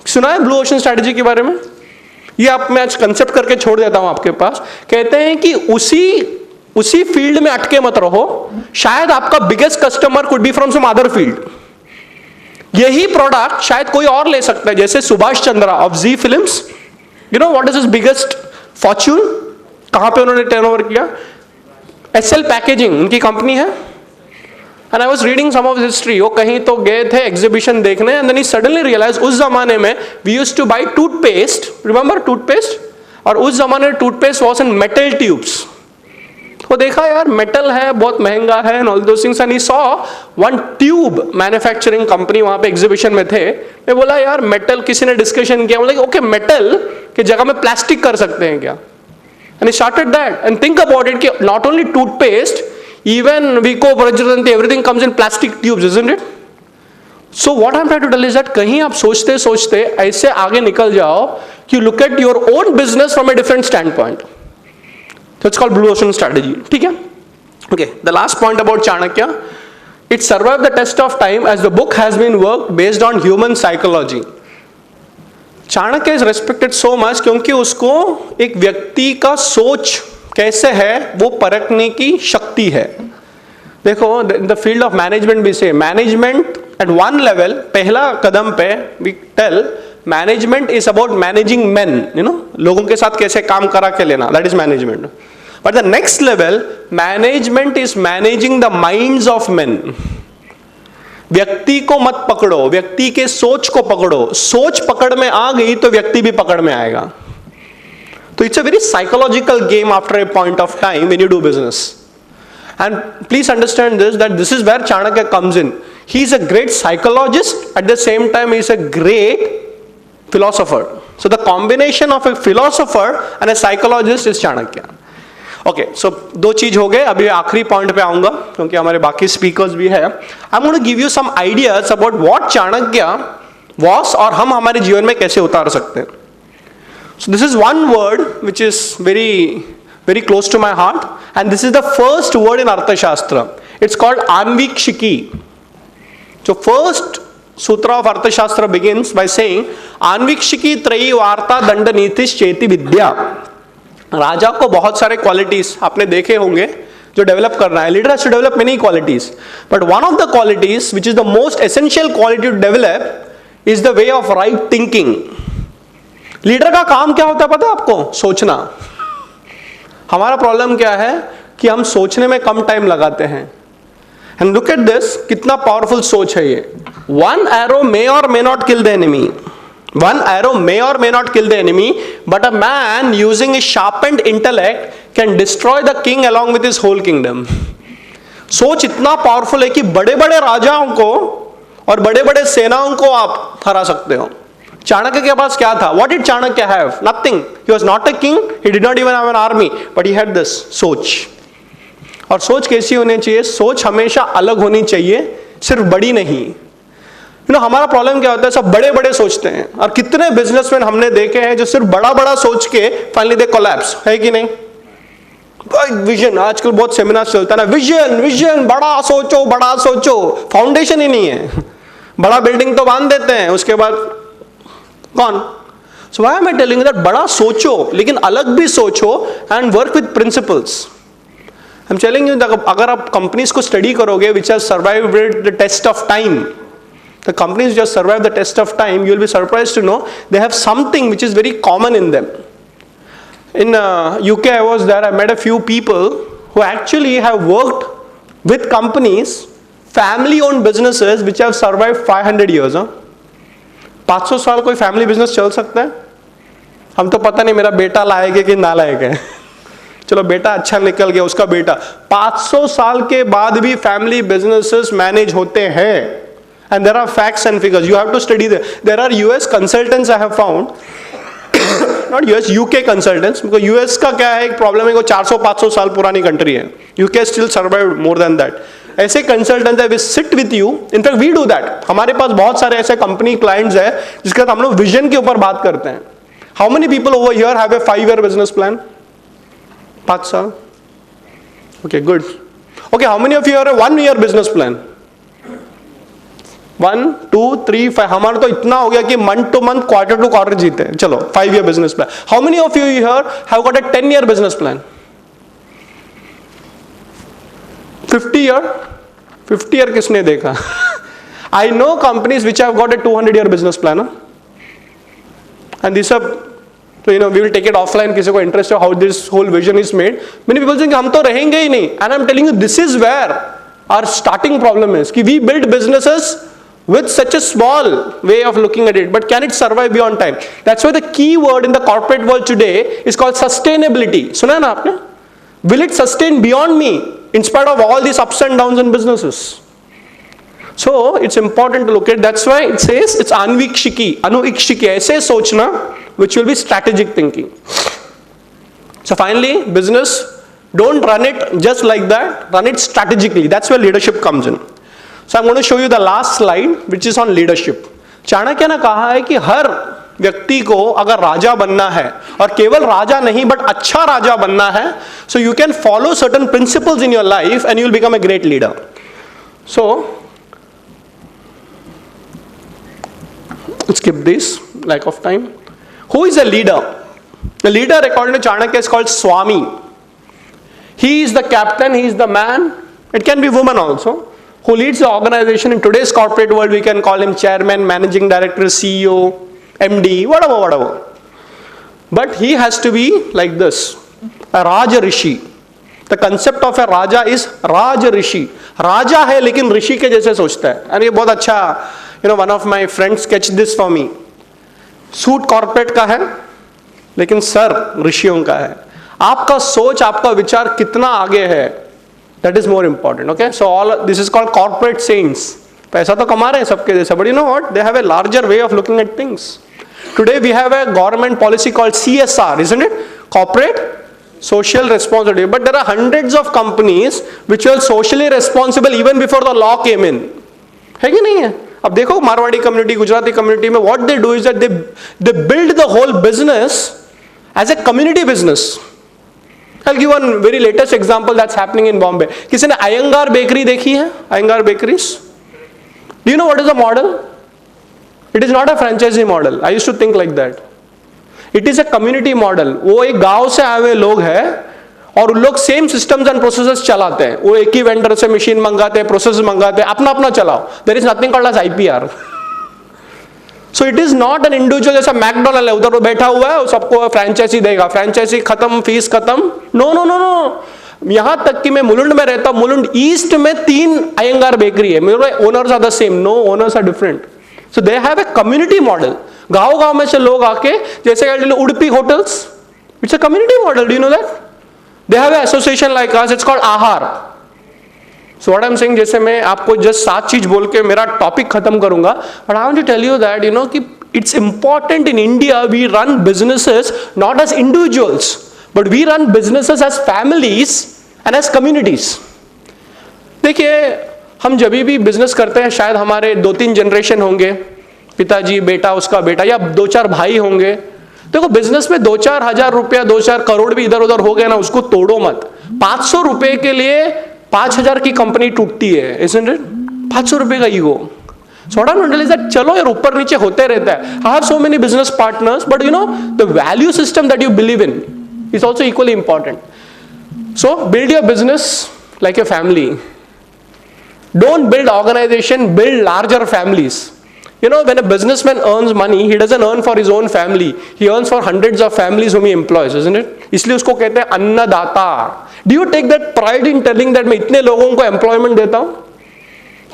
सुना है ब्लू ओशन स्ट्रैटेजी के बारे में? ये आप मैं आज कंसेप्ट करके छोड़ देता हूं आपके पास. कहते हैं कि उसी फील्ड में अटके मत रहो. शायद आपका biggest customer could be from some other field. यही प्रोडक्ट शायद कोई और ले सकता है. जैसे Subhash Chandra of Zee films, you know what is his biggest fortune? कहां पे उन्होंने टर्नओवर किया? एसएल पैकेजिंग उनकी कंपनी है. And I was reading some of his history. वो कहीं तो गए थे एग्जीबिशन देखने, and then he suddenly realized उस जमाने में we used to buy toothpaste. Remember toothpaste? और उस जमाने में toothpaste was in metal tubes. वो देखा यार मेटल है, बहुत महंगा है, and all those things, and he saw one tube manufacturing company वहां पे एग्जीबिशन में थे. मैं बोला यार मेटल, किसी ने डिस्कशन किया, बोला ओके मेटल की जगह में प्लास्टिक कर सकते हैं क्या? And he started that. And think about it कि not only toothpaste, even Vicco, Vajradanti, everything comes in plastic tubes, isn't it? So what I am trying to tell is that कहीं आप सोचते सोचते ऐसे आगे निकल जाओ कि look at your own business from a different standpoint. So it's called blue ocean strategy. ठीक है? Okay. The last point about Chanakya, it survived the test of time as the book has been worked based on human psychology. Chanakya is respected so much क्योंकि उसको एक व्यक्ति का सोच कैसे है वो परखने की शक्ति है. देखो, in the field of management we say management at one level, पहला कदम पे we tell management is about managing men, you know, लोगों के साथ कैसे काम करा के लेना, that is management. But the next level, management is managing the minds of men. व्यक्ति को मत पकड़ो, व्यक्ति के सोच को पकड़ो. सोच पकड़ में आ गई तो व्यक्ति भी पकड़ में आएगा. तो it's a very psychological game after a point of time when you do business. And please understand this, that this is where Chanakya comes in. He is a great psychologist, at the same time he is a great philosopher. So the combination of a philosopher and a psychologist is Chanakya. Okay, so दो चीज हो गए. अभी आखिरी point पे आऊंगा क्योंकि हमारे बाकी स्पीकर्स भी है. I am going to give you some ideas about what Chanakya was और हम हमारे जीवन में कैसे उतार सकते हैं. So this is one word which is very close to my heart, and this is the first word in Arthashastra. It's called Anvikshiki. So first sutra of Arthashastra begins by saying Anvikshiki त्रयी वार्ता दंड नीतिश चेति विद्या. राजा को बहुत सारे qualities आपने देखे होंगे जो डेवलप करना है. Leader has to develop many qualities, but one of the qualities which is the most essential quality to develop is the way of right thinking. Leader का काम क्या होता है पता है आपको? सोचना. हमारा प्रॉब्लम क्या है कि हम सोचने में कम टाइम लगाते हैं. एंड लुक एट दिस, कितना पावरफुल सोच है ये. वन एरो मे और may not kill the enemy. One arrow may or may not kill the enemy, but a man using his sharpened intellect can destroy the king along with his whole kingdom. सोच इतना powerful है कि बड़े बड़े राजाओं को और बड़े बड़े सेनाओं को आप हरा सकते हो. चाणक्य के पास क्या था? What did Chanakya have? Nothing. He was not a king. He did not even have an army, but he had this सोच. और सोच कैसी होनी चाहिए? सोच हमेशा अलग होनी चाहिए, सिर्फ बड़ी नहीं. हमारा प्रॉब्लम क्या होता है? सब बड़े बड़े सोचते हैं, और कितने बिजनेसमैन हमने देखे हैं जो सिर्फ बड़ा बड़ा सोच के फाइनली दे कोलैप्स, है कि नहीं? विजन, आजकल बहुत सेमिनार चलता है ना, विजन विजन, बड़ा सोचो, फाउंडेशन ही नहीं है. बड़ा बिल्डिंग तो बांध देते हैं, उसके बाद कौन? So why am I telling that बड़ा सोचो लेकिन अलग भी सोचो and work with principles. I am telling you, अगर आप कंपनीज को स्टडी करोगे which have survived the test of time, the companies which have survived the test of time, you will be surprised to know they have something which is very common in them. In UK I was there, I met a few people who actually have worked with companies, family owned businesses which have survived 500 years. 500 साल कोई family business चल सकता है? हम तो पता नहीं मेरा बेटा लायक है कि ना लायक है. चलो बेटा अच्छा निकल गया, उसका बेटा. 500 साल के बाद भी फैमिली बिजनेसेस मैनेज होते हैं. And there are facts and figures. You have to study them. There are US consultants I have found, not US, UK consultants, because US का क्या है, एक प्रॉब्लम है वो 400-500 साल पुरानी कंट्री है. UK still survived more than that. ऐसे कंसल्टेंट्स है, we sit with you. In fact we do that. हमारे पास बहुत सारे ऐसे कंपनी क्लाइंट्स है जिसके साथ हम लोग विजन के ऊपर बात करते हैं. How many people over here have a 5-year business plan? 5 साल. Okay, good. Okay, how many of you have a 1-year business plan? 1, 2, 3, 5. हमारा तो इतना हो गया कि month to month, quarter to quarter जीते हैं. चलो 5-year business plan. How many of you here have got a 10-year business plan? 50-year? 50-year किसने देखा? I know companies which have got a 200-year business plan, and these are, so we will take it offline. किसी को interest है how this whole vision is made. Many people think हम तो रहेंगे ही नहीं, and I'm telling you this is where our starting problem is. कि we build businesses with such a small way of looking at it, but can it survive beyond time? That's why the key word in the corporate world today is called sustainability. सुना ना आपने? Will it sustain beyond me in spite of all these ups and downs in businesses? So it's important to look at, that's why it says it's anuikshiki, ऐसे सोचना, which will be strategic thinking. So finally, business, don't run it just like that, run it strategically. That's where leadership comes in. So I'm going to show you the last slide, which is on leadership. Chanakya ने कहा है कि हर व्यक्ति को अगर राजा बनना है, और केवल राजा नहीं बट अच्छा राजा बनना है, so you can follow certain principles in your life and you will become a great leader. So skip this, lack of time. Who is a leader? The leader according to Chanakya is called Swami. He is the captain, he is the man. It can be woman also, who leads the organization. In today's corporate world, we can call him chairman, managing director, CEO, MD, whatever. But he has to be like this, a Raja Rishi. The concept of a Raja is Raja Rishi. Raja है लेकिन ऋषि के जैसे सोचता है. And ये बहुत अच्छा, one of my friends sketched this for me. Suit corporate का है लेकिन सर ऋषियों का है. आपका सोच, आपका विचार कितना आगे है, that is more important. Okay, so all this is called corporate saints. पैसा तो कमा रहे हैं सबके जैसा, but you know what, they have a larger way of looking at things. Today we have a government policy called CSR, isn't it? Corporate social responsibility. But there are hundreds of companies which were socially responsible even before the law came in. है कि नहीं है? अब देखो Marwari community, Gujarati community में what they do is that they build the whole business as a community business. I'll give one very latest example that's happening in Bombay. किसी ने Iyengar bakery देखी है? Iyengar bakeries. Do you know what is the model? It is not a franchisee model. I used to think like that. It is a community model. वो एक गांव से आए हुए लोग हैं और उन लोग सेम सिस्टम्स एंड प्रोसेसेस चलाते हैं. वो एक ही वेंडर से मशीन मंगाते हैं, प्रोसेस मंगाते हैं, अपना अपना चलाओ. There is nothing called as IPR. So it is not an individual. जैसा मैकडोनल्ड है, उधर वो बैठा हुआ है, सबको फ्रेंचाइजी देगा, फ्रेंचाइजी खत्म, फीस खत्म. नो. यहां तक कि मैं मुलुंड में रहता हूं, मुलुंड ईस्ट में 3 अयंगार बेकरी है. मेरे owners are the same. No, owners are different. So they have a community model. गांव में से लोग आके, जैसे Udupi hotels, it's a community model. Do you know that? They have a association like us, it's called Aahar. So what I am saying, जैसे मैं आपको just 7 चीज बोल के मेरा टॉपिक खत्म करूंगा, but I want to tell you that कि it's important in India we run businesses not as individuals, but we run businesses as families and as communities. देखिए, हम जब भी बिजनेस करते हैं, शायद हमारे 2-3 जनरेशन होंगे, पिताजी, बेटा, उसका बेटा, या 2-4 भाई होंगे. देखो, बिजनेस में 2-4 हजार रुपया, 2-4 करोड़ भी इधर उधर हो गया ना, उसको तोड़ो मत. 500 रुपए के लिए 5000 की कंपनी टूटती है, isn't it? 500 रुपए का ego. So what I'm going to tell is that चलो यार, ऊपर नीचे होते रहता है. I have so many business partners, but the value system that you believe in is also equally important. So build your business like a family. Don't build organization, build larger families. When a businessman earns money, he doesn't earn for his own family. He earns for hundreds of families whom he employs, isn't it? इसलिए उसको कहते हैं अन्नदाता. Do you take that pride in telling that मैं इतने लोगों को employment देता हूँ?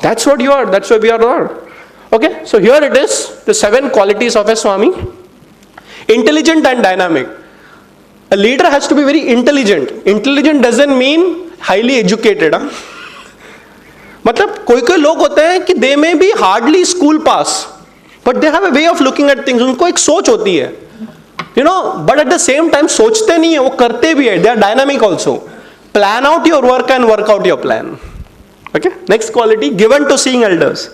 That's what you are. That's what we are. Okay, so here it is, the 7 qualities of a Swami. Intelligent and dynamic. A leader has to be very intelligent. Intelligent doesn't mean highly educated. मतलब कोई लोग होते हैं कि they may be hardly school pass, but they have a way of looking at things. उनको एक सोच होती है, but at the same time सोचते नहीं है, वो करते भी है. They are dynamic also. Plan out your work and work out your plan. Okay, next quality, given to seeing elders.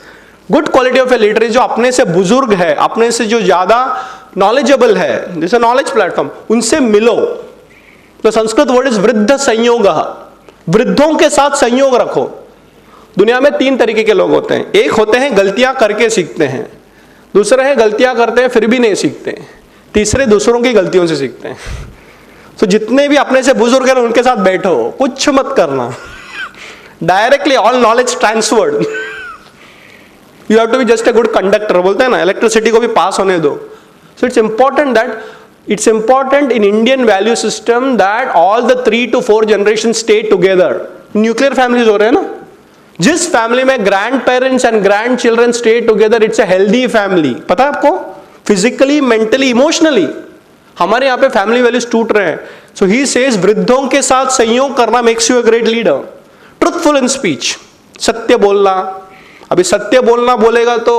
Good quality of a leader is जो अपने से बुजुर्ग है, अपने से जो ज्यादा knowledgeable है, जैसे knowledge platform, उनसे मिलो. तो संस्कृत वर्ड इज वृद्ध संयोग. वृद्धों के साथ संयोग रखो. दुनिया में 3 तरीके के लोग होते हैं. एक होते हैं गलतियां करके सीखते हैं, दूसरे हैं गलतियां करते हैं फिर भी नहीं सीखते, तीसरे दूसरों की गलतियों से सीखते हैं. तो जितने भी अपने से बुजुर्ग हैं उनके साथ बैठो, कुछ मत करना. Directly all knowledge transferred. You have to be just a good conductor. बोलते हैं ना, इलेक्ट्रिसिटी को भी पास होने दो. So it's important in Indian value system that all the 3 to 4 generation stay together. Nuclear families हो रहे हैं ना, जिस फैमिली में grandparents and grandchildren stay together, it's a healthy family. पता है आपको, फिजिकली, मेंटली, इमोशनली. हमारे यहाँ पे फैमिली वैल्यूज टूट रहे हैं. सो ही सेज वृद्धों के साथ संयोग करना makes you a great leader. Truthful in speech, सत्य बोलना. अभी सत्य बोलना बोलेगा तो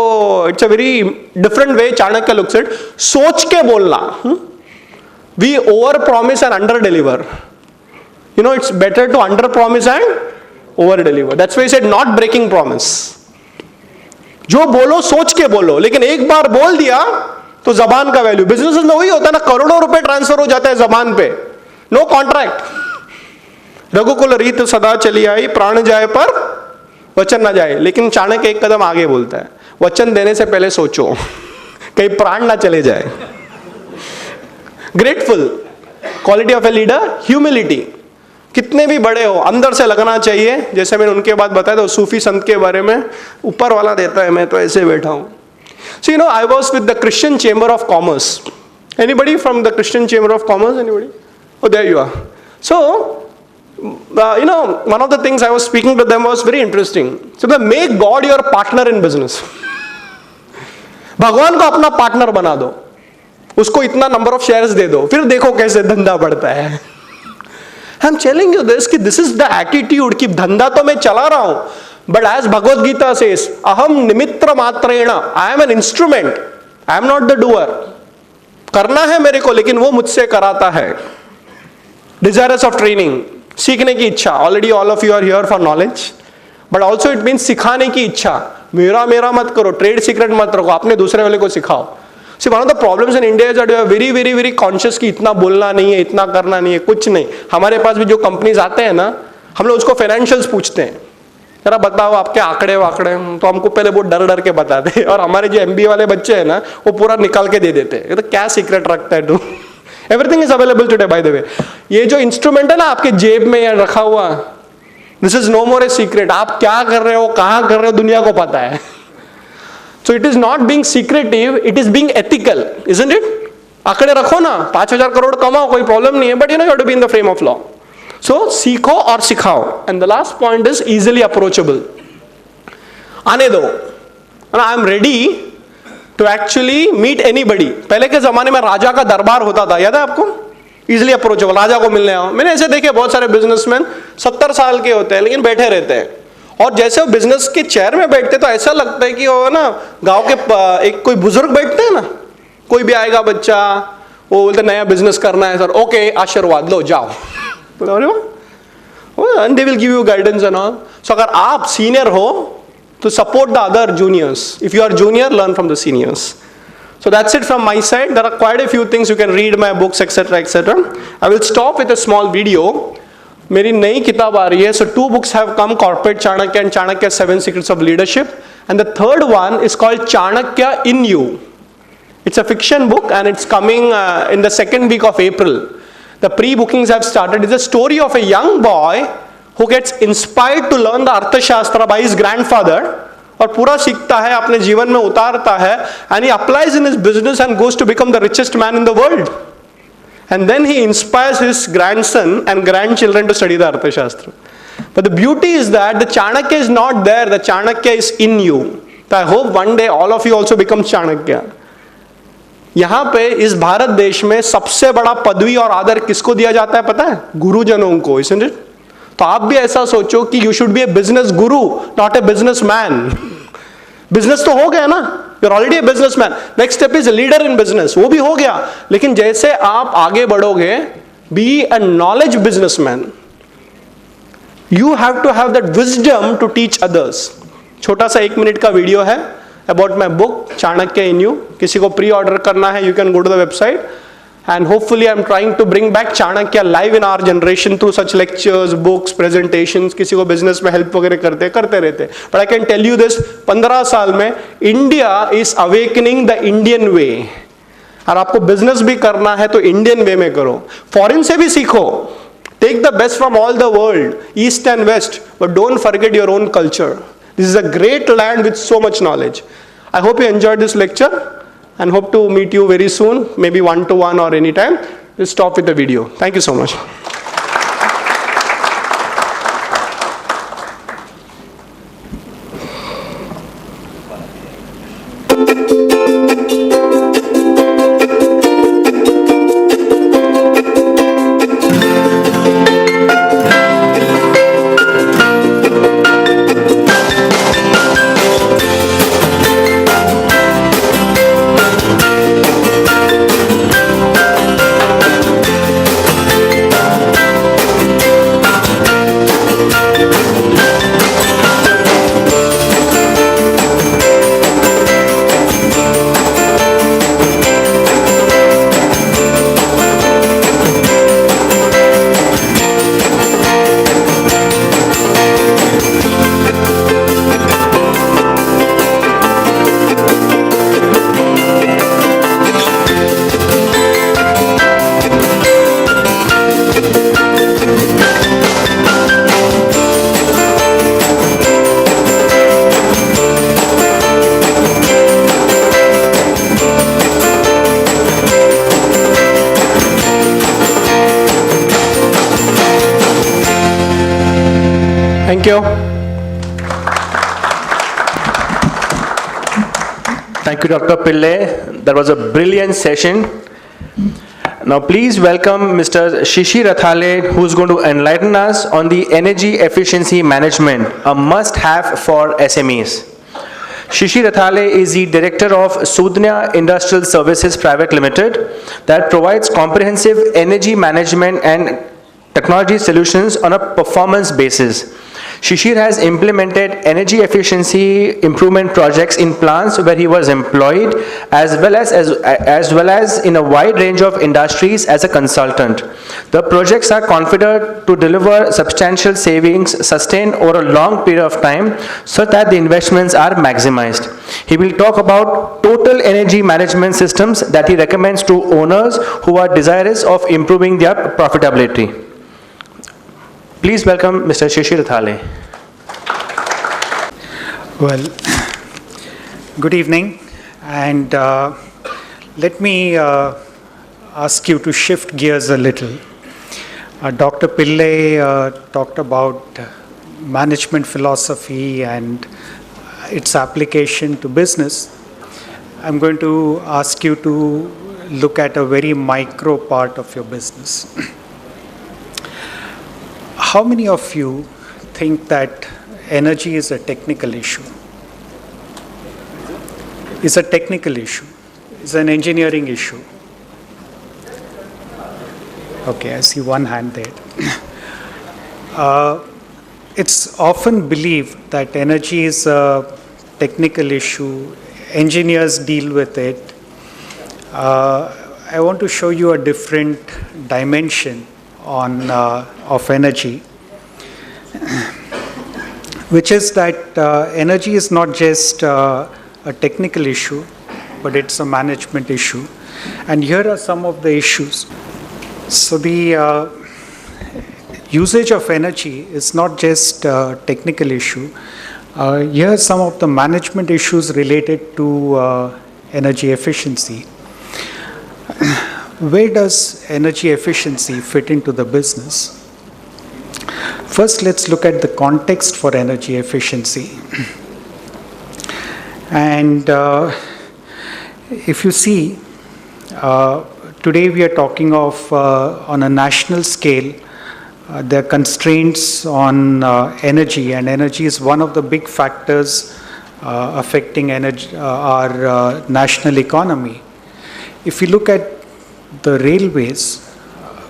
it's a very different way Chanakya looks it. सोच के बोलना. We over promise and under deliver. You know, it's better to under promise and over deliver. That's why he said not breaking promise. जो बोलो सोच के बोलो, लेकिन एक बार बोल दिया तो जबान का वैल्यू. बिजनेस में वही होता है ना, करोड़ों रुपए ट्रांसफर हो जाता है जबान पे. No contract. रघुकुल रीत सदा चली आई, प्राण जाए पर वचन ना जाए. लेकिन चाणक्य एक कदम आगे बोलता है, वचन देने से पहले सोचो कहीं प्राण ना चले जाए. Grateful quality of a leader, humility. कितने भी बड़े हो अंदर से लगना चाहिए. जैसे मैंने उनके बाद बताया था सूफी संत के बारे में, ऊपर वाला देता है, मैं तो ऐसे बैठा हूं. So you know, I was with the Christian chamber of commerce. Anybody from the Christian chamber of commerce? Anybody? Oh, there you are. So, you know, one of the things I was speaking to them was very interesting. So, make God your partner in business. भगवान को अपना partner बना दो, उसको इतना number of shares दे दो, फिर देखो कैसे धंधा बढ़ता है. I'm telling you this, कि this is the attitude कि धंधा तो मैं चला रहा हूं, but as Bhagavad Gita says, अहम निमित्र मात्रेण, I am an instrument, I am not the doer. करना है मेरे को, लेकिन वो मुझसे कराता है. Desirous of training, सीखने की इच्छा. Already all of you are here for knowledge, but also it means सिखाने की इच्छा. मेरा मत करो, ट्रेड सीक्रेट मत रखो, अपने दूसरे वाले को सिखाओ. See, one of the problems in India is that we are very, very, very conscious कि इतना बोलना नहीं है, इतना करना नहीं है, कुछ नहीं. हमारे पास भी जो कंपनीज आते हैं ना, हम लोग उसको फाइनेंशियल्स पूछते हैं, जरा बताओ आपके आंकड़े वाकड़े, तो हमको पहले बहुत डर डर के बताते हैं. और हमारे जो MBA वाले बच्चे हैं ना, वो पूरा निकाल के दे देते हैं. तो क्या सीक्रेट रखता है तू? Everything is available today by the way. ये जो इंस्ट्रूमेंट है ना आपके जेब में या रखा हुआ, this is no more a secret. आप क्या कर रहे हो, कहाँ कर रहे हो, दुनिया को पता है. So it is not being secretive, it is being ethical, isn't it? आंकड़े रखो ना, 5,000 करोड़ कमाओ, कोई प्रॉब्लम नहीं है, but you know you have to be in the frame of law. So सीखो और सिखाओ. And the last point is easily approachable. आने दो. I am ready to actually meet anybody. पहले के जमाने में राजा का दरबार होता था, याद है आपको? Easily approachable, राजा को मिलने आओ. मैंने ऐसे देखे बहुत सारे बिजनेसमैन 70 साल के होते हैं, लेकिन बैठे रहते हैं. और जैसे वो बिजनेस के चेयर में बैठते तो ऐसा लगता है कि वो ना गांव के एक कोई बुजुर्ग बैठते हैं ना, कोई भी आएगा बच्चा, वो बोलते नया बिजनेस करना है सर, ओके आशीर्वाद लो जाओ, and they will give you guidance and all. So अगर आप सीनियर हो तो support the other juniors. If you are junior, learn from the seniors. So that's it from my side. There are quite a few things you can read my books, etc., etc. I will stop with a small video. मेरी नई किताब आ रही है. So 2 books have come, Corporate Chanakya and Chanakya 7 Secrets of Leadership. And the third one is called Chanakya in You. It's a fiction book and it's coming in the second week of April. The pre-bookings have started. It's a story of a young boy who gets inspired to learn the Arthashastra by his grandfather. और पूरा सीखता है, अपने जीवन में उतारता है, and he applies in his business and goes to become the richest man in the world. And then he inspires his grandson and grandchildren to study the Arthashastra. But the beauty is that the Chanakya is not there, the Chanakya is in you. So I hope one day all of you also become Chanakya. यहाँ पे इस भारत देश में सबसे बड़ा पदवी और आदर किसको दिया जाता है पता है? गुरुजनों को, isn't it? तो आप भी ऐसा सोचो कि you should be a business guru, not a businessman. Business तो हो गया ना, you're already a businessman. Next step is a leader in business. वो भी हो गया, लेकिन जैसे आप आगे बढ़ोगे, be a knowledge businessman. You have to have that wisdom to teach others. छोटा सा 1 मिनट का वीडियो है about my book Chanakya in you. किसी को प्री ऑर्डर करना है, you can go to the website. And hopefully I'm trying to bring back Chanakya live in our generation through such lectures, books, presentations. किसी को business में help वगैरह करते रहते. But I can tell you this, 15 साल में India is awakening the Indian way. और आपको business भी करना है तो Indian way में करो. Foreign से भी सीखो. Take the best from all the world, East and West, but don't forget your own culture. This is a great land with so much knowledge. I hope you enjoyed this lecture. And hope to meet you very soon, maybe one-to-one or anytime. We'll stop with the video. Thank you so much. Thank you. Thank you, Dr. Pillai. That was a brilliant session. Now, please welcome Mr. Shishir Rathale, who's going to enlighten us on the energy efficiency management, a must-have for SMEs. Shishir Rathale is the director of Sudhnya Industrial Services Private Limited that provides comprehensive energy management and technology solutions on a performance basis. Shishir has implemented energy efficiency improvement projects in plants where he was employed, as well as in a wide range of industries as a consultant. The projects are configured to deliver substantial savings sustained over a long period of time so that the investments are maximized. He will talk about total energy management systems that he recommends to owners who are desirous of improving their profitability. Please welcome Mr. Shishir Rathale. Well, good evening, and let me ask you to shift gears a little. Dr. Pillai talked about management philosophy and its application to business. I'm going to ask you to look at a very micro part of your business. How many of you think that energy is a technical issue? It's a technical issue. It's an engineering issue. Okay, I see one hand there. It's often believed that energy is a technical issue. Engineers deal with it. I want to show you a different dimension of energy, which is that energy is not just a technical issue, but it's a management issue. And here are some of the issues. So the usage of energy is not just a technical issue. Here are some of the management issues related to energy efficiency. Where does energy efficiency fit into the business? First, let's look at the context for energy efficiency. And if you see, today we are talking of, on a national scale, there are constraints on energy, and energy is one of the big factors affecting our national economy. If you look at the railways,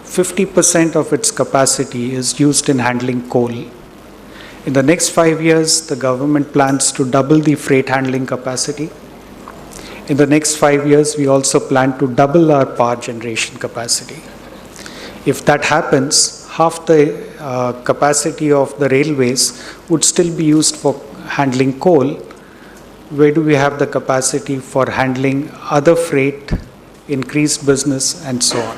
50% of its capacity is used in handling coal. In the next 5 years, the government plans to double the freight handling capacity. In the next 5 years, we also plan to double our power generation capacity. If that happens, half the capacity of the railways would still be used for handling coal. Where do we have the capacity for handling other freight, increased business, and so on?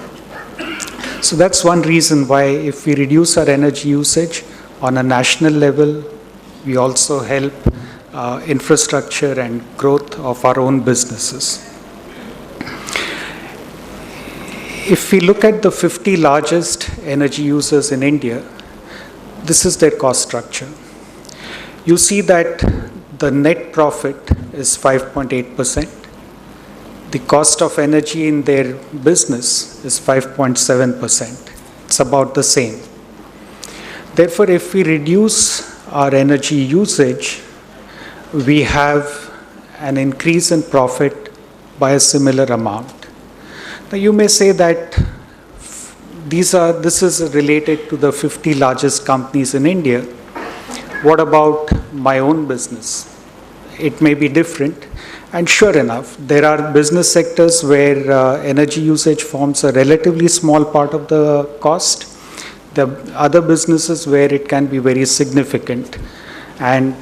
So that's one reason why if we reduce our energy usage on a national level, we also help infrastructure and growth of our own businesses. If we look at the 50 largest energy users in India, this is their cost structure. You see that the net profit is 5.8%. The cost of energy in their business is 5.7%. It's about the same. Therefore, if we reduce our energy usage, we have an increase in profit by a similar amount. Now, you may say that this is related to the 50 largest companies in India. What about my own business? It may be different. And sure enough, there are business sectors where energy usage forms a relatively small part of the cost. There are other businesses where it can be very significant. And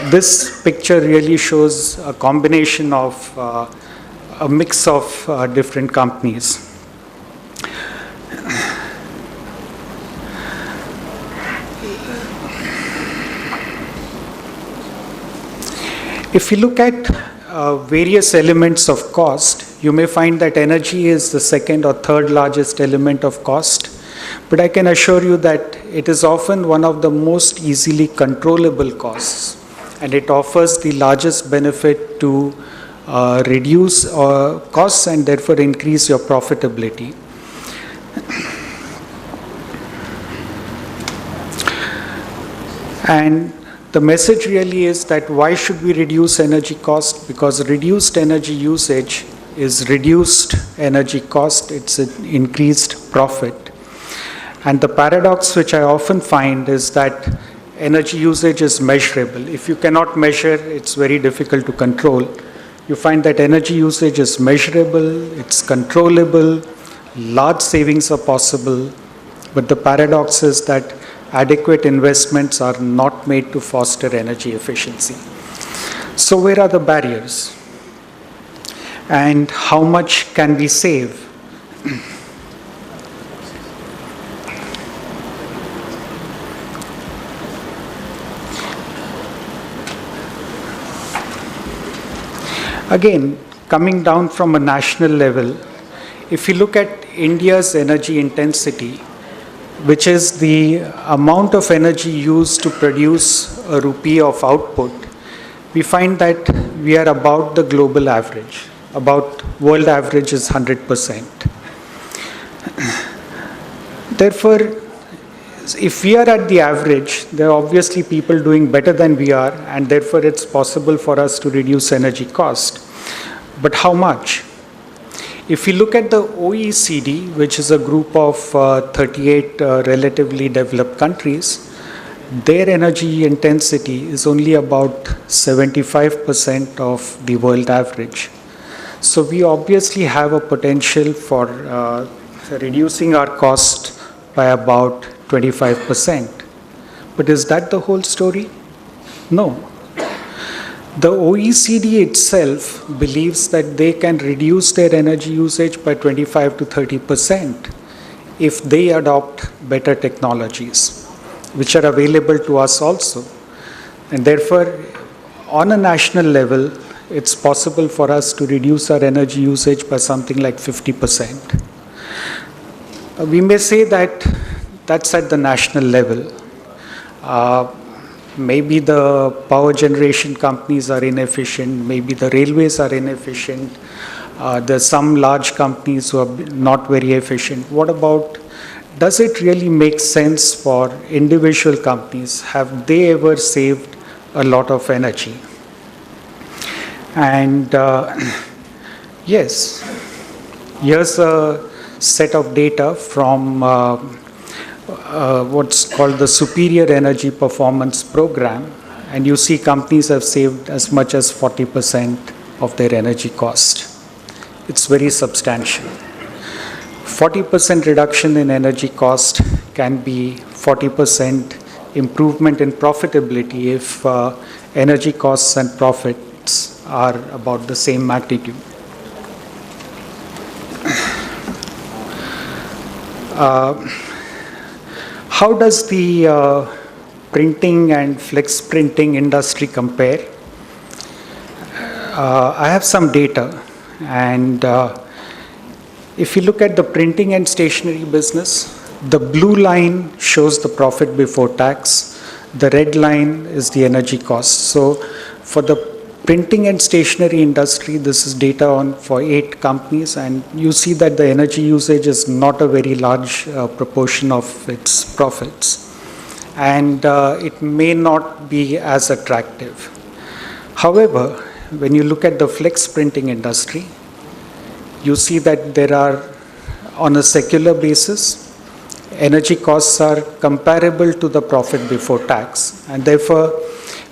this picture really shows a combination of a mix of different companies. If you look at various elements of cost, you may find that energy is the second or third largest element of cost. But I can assure you that it is often one of the most easily controllable costs, and it offers the largest benefit to reduce costs and therefore increase your profitability. And the message really is that why should we reduce energy cost? Because reduced energy usage is reduced energy cost, it's an increased profit. And the paradox which I often find is that energy usage is measurable. If you cannot measure, it's very difficult to control. You find that energy usage is measurable, it's controllable, large savings are possible, but the paradox is that adequate investments are not made to foster energy efficiency. So where are the barriers? And how much can we save? Again, coming down from a national level, if you look at India's energy intensity, which is the amount of energy used to produce a rupee of output, we find that we are about the global average. About world average is 100%. Therefore, if we are at the average, there are obviously people doing better than we are, and therefore it's possible for us to reduce energy cost. But how much? If you look at the OECD, which is a group of 38 relatively developed countries, their energy intensity is only about 75% of the world average. So we obviously have a potential for reducing our cost by about 25%. But is that the whole story? No. The OECD itself believes that they can reduce their energy usage by 25 to 30% if they adopt better technologies, which are available to us also. And therefore, on a national level, it's possible for us to reduce our energy usage by something like 50%. We may say that that's at the national level. Maybe the power generation companies are inefficient, maybe the railways are inefficient, there's some large companies who are not very efficient. What about, does it really make sense for individual companies? Have they ever saved a lot of energy? And yes, here's a set of data from what's called the Superior Energy Performance Program, and you see companies have saved as much as 40% of their energy cost. It's very substantial. 40% reduction in energy cost can be 40% improvement in profitability if energy costs and profits are about the same magnitude. How does the printing and flex printing industry compare? I have some data, and if you look at the printing and stationery business, the blue line shows the profit before tax, the red line is the energy cost. So for the printing and stationery industry, this is data for 8 companies, and you see that the energy usage is not a very large proportion of its profits, and it may not be as attractive. However, when you look at the flex printing industry, you see that there are, on a secular basis, energy costs are comparable to the profit before tax, and therefore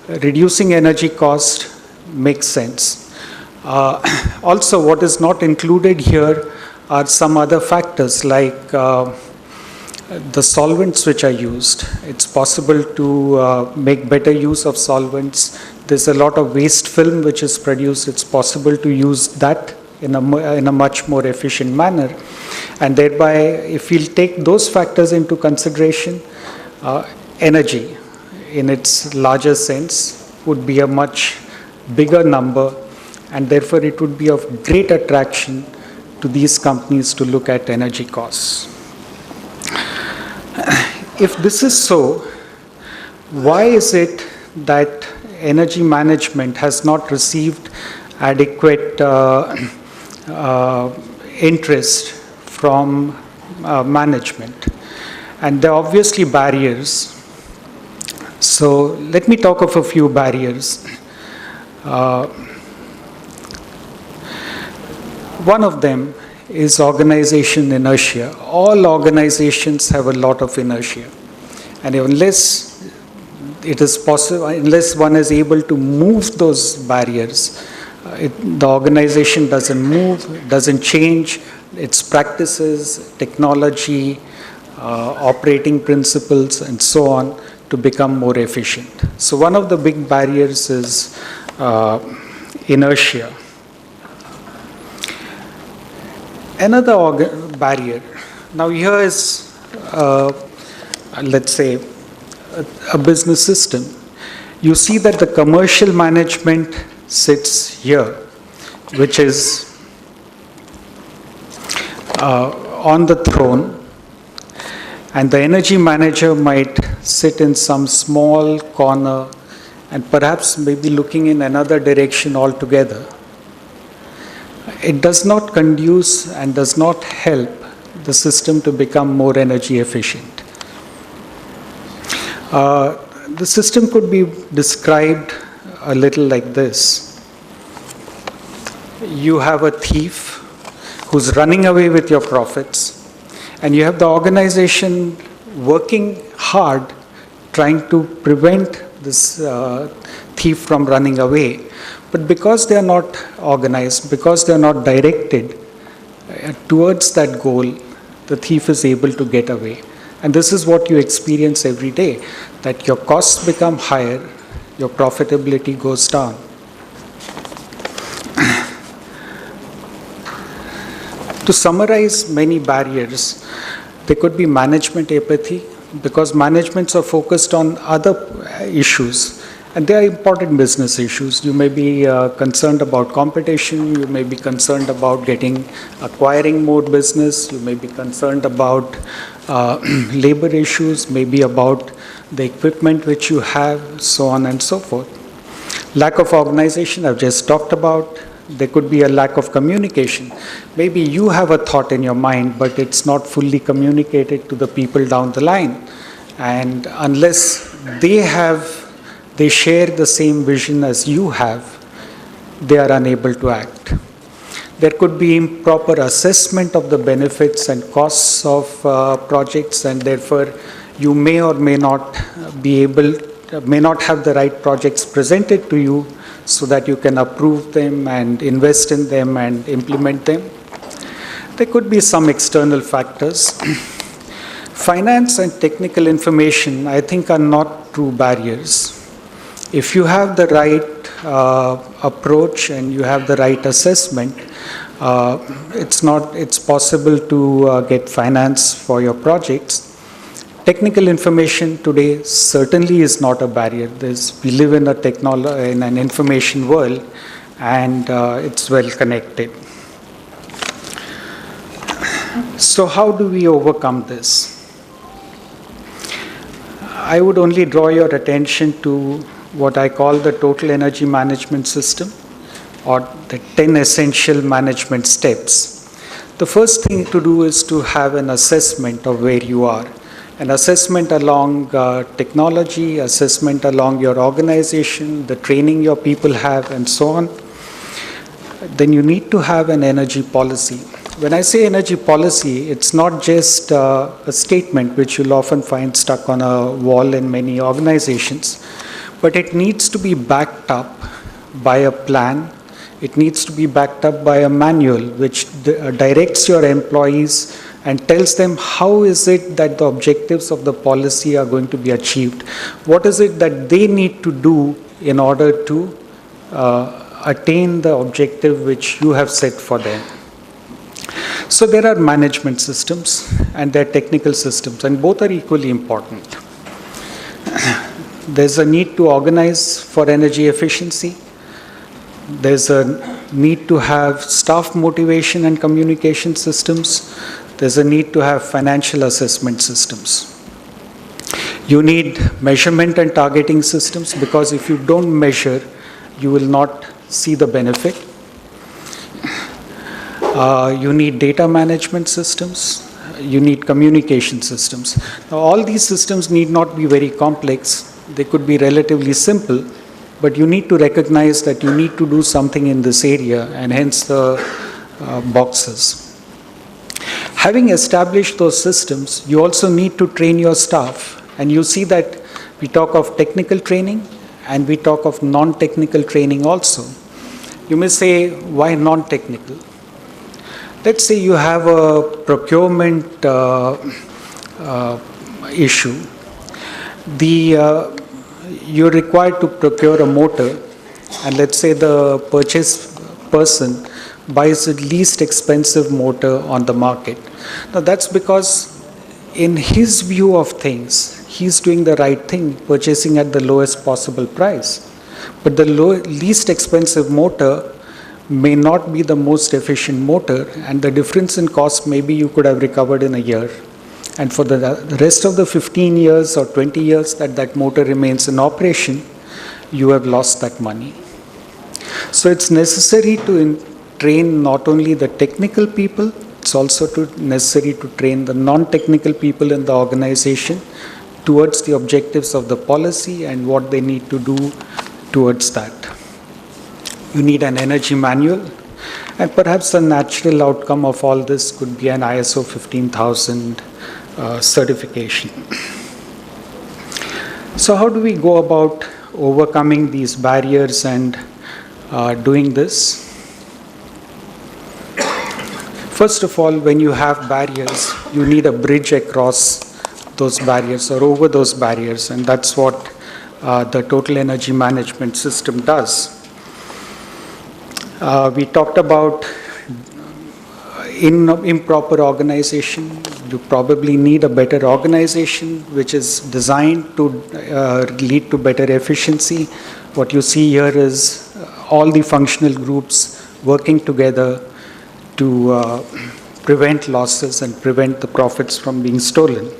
reducing energy cost makes sense. Also, what is not included here are some other factors like the solvents which are used. It's possible to make better use of solvents. There's a lot of waste film which is produced. It's possible to use that in a much more efficient manner. And thereby, if we'll take those factors into consideration, energy in its larger sense would be a much bigger number, and therefore it would be of great attraction to these companies to look at energy costs. If this is so, why is it that energy management has not received adequate interest from management? And there are obviously barriers. So let me talk of a few barriers. One of them is organization inertia. All organizations have a lot of inertia. And unless it is possible, unless one is able to move those barriers, the organization doesn't move, doesn't change its practices, technology, operating principles, and so on to become more efficient. So one of the big barriers is inertia. Another barrier, now here is, let's say, a business system. You see that the commercial management sits here, which is on the throne, and the energy manager might sit in some small corner and perhaps maybe looking in another direction altogether. It does not conduce and does not help the system to become more energy efficient. The system could be described a little like this. You have a thief who's running away with your profits, and you have the organization working hard trying to prevent this thief from running away. But because they are not organized, because they are not directed towards that goal, the thief is able to get away. And this is what you experience every day, that your costs become higher, your profitability goes down. To summarize many barriers, there could be management apathy, because managements are focused on other issues, and they are important business issues. You may be concerned about competition, you may be concerned about acquiring more business, you may be concerned about labor issues, maybe about the equipment which you have, so on and so forth. Lack of organization, I've just talked about. There could be a lack of communication. Maybe you have a thought in your mind, but it's not fully communicated to the people down the line. And unless they share the same vision as you have, they are unable to act. There could be improper assessment of the benefits and costs of projects, and therefore you may or may not have the right projects presented to you so that you can approve them and invest in them and implement them. There could be some external factors. Finance and technical information, I think, are not true barriers. If you have the right approach and you have the right assessment, it's possible to get finance for your projects. Technical information today certainly is not a barrier. We live in in an information world, and it's well connected. So how do we overcome this? I would only draw your attention to what I call the total energy management system, or the 10 essential management steps. The first thing to do is to have an assessment of where you are. An assessment along technology, assessment along your organization, the training your people have, and so on. Then you need to have an energy policy. When I say energy policy, it's not just a statement which you'll often find stuck on a wall in many organizations, but it needs to be backed up by a plan. It needs to be backed up by a manual which directs your employees and tells them how is it that the objectives of the policy are going to be achieved. What is it that they need to do in order to attain the objective which you have set for them. So there are management systems and there are technical systems, and both are equally important. There's a need to organize for energy efficiency. There's a need to have staff motivation and communication systems. There's a need to have financial assessment systems. You need measurement and targeting systems, because if you don't measure, you will not see the benefit. You need data management systems. You need communication systems. Now, all these systems need not be very complex. They could be relatively simple, but you need to recognize that you need to do something in this area, and hence the boxes. Having established those systems, you also need to train your staff. And you see that we talk of technical training and we talk of non-technical training also. You may say, why non-technical? Let's say you have a procurement issue. You're required to procure a motor, and let's say the purchase person buys the least expensive motor on the market. Now that's because in his view of things, he's doing the right thing, purchasing at the lowest possible price. But the least expensive motor may not be the most efficient motor, and the difference in cost maybe you could have recovered in a year. And for the rest of the 15 years or 20 years that motor remains in operation, you have lost that money. So it's necessary to train not only the technical people, it's also necessary to train the non-technical people in the organization towards the objectives of the policy and what they need to do towards that. You need an energy manual, and perhaps the natural outcome of all this could be an ISO 15000 certification. So how do we go about overcoming these barriers and doing this? First of all, when you have barriers, you need a bridge across those barriers or over those barriers, and that's what the total energy management system does. We talked about improper organization. You probably need a better organization which is designed to lead to better efficiency. What you see here is all the functional groups working together to prevent losses and prevent the profits from being stolen.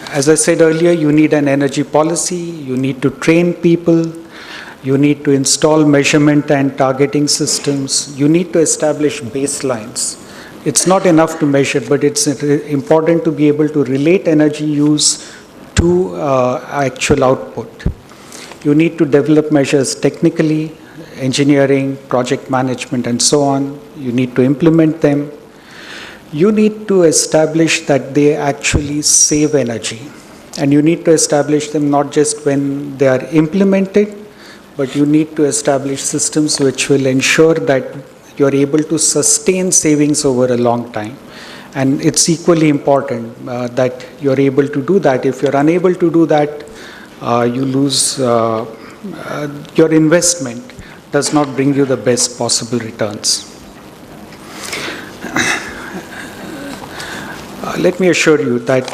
As I said earlier, you need an energy policy, you need to train people, you need to install measurement and targeting systems, you need to establish baselines. It's not enough to measure, but it's important to be able to relate energy use to actual output. You need to develop measures technically, engineering, project management, and so on. You need to implement them. You need to establish that they actually save energy. And you need to establish them not just when they are implemented, but you need to establish systems which will ensure that you're able to sustain savings over a long time. And it's equally important that you're able to do that. If you're unable to do that, you lose your investment does not bring you the best possible returns. Let me assure you that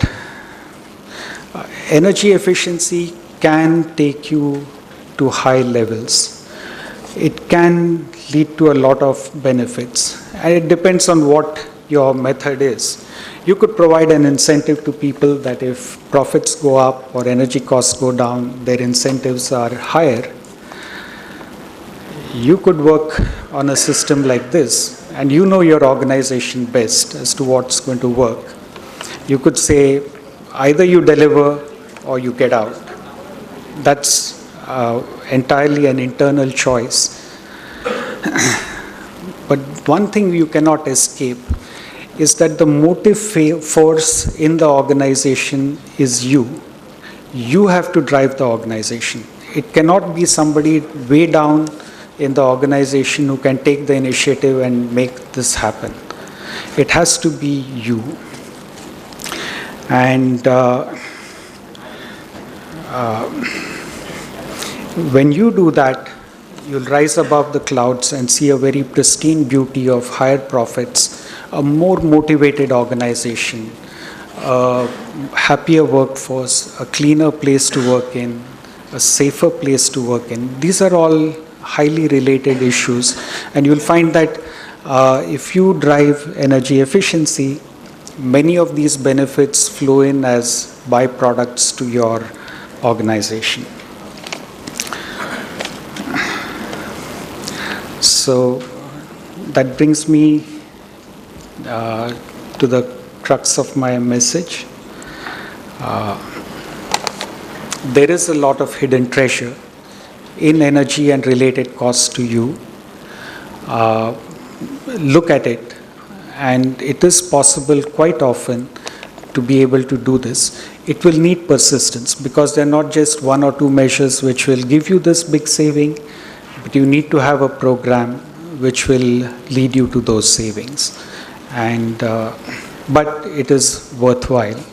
energy efficiency can take you to high levels. It can lead to a lot of benefits, and it depends on what your method is. You could provide an incentive to people that if profits go up or energy costs go down, their incentives are higher. You could work on a system like this, and you know your organization best as to what's going to work. You could say either you deliver or you get out. That's entirely an internal choice. But one thing you cannot escape is that the motive force in the organization is you. You have to drive the organization. It cannot be somebody way down in the organization who can take the initiative and make this happen. It has to be you. And when you do that, you'll rise above the clouds and see a very pristine beauty of higher profits, a more motivated organization, a happier workforce, a cleaner place to work in, a safer place to work in. These are all highly related issues, and you'll find that If you drive energy efficiency, many of these benefits flow in as byproducts to your organization. So that brings me to the crux of my message. There is a lot of hidden treasure in energy and related costs to you. Look at it, and it is possible quite often to be able to do this. It will need persistence because there are not just one or two measures which will give you this big saving, but you need to have a program which will lead you to those savings. And but it is worthwhile.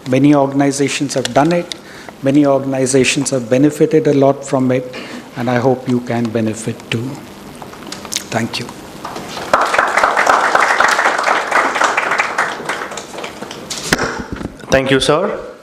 Many organizations have done it. Many organizations have benefited a lot from it, and I hope you can benefit too. Thank you. Thank you, sir.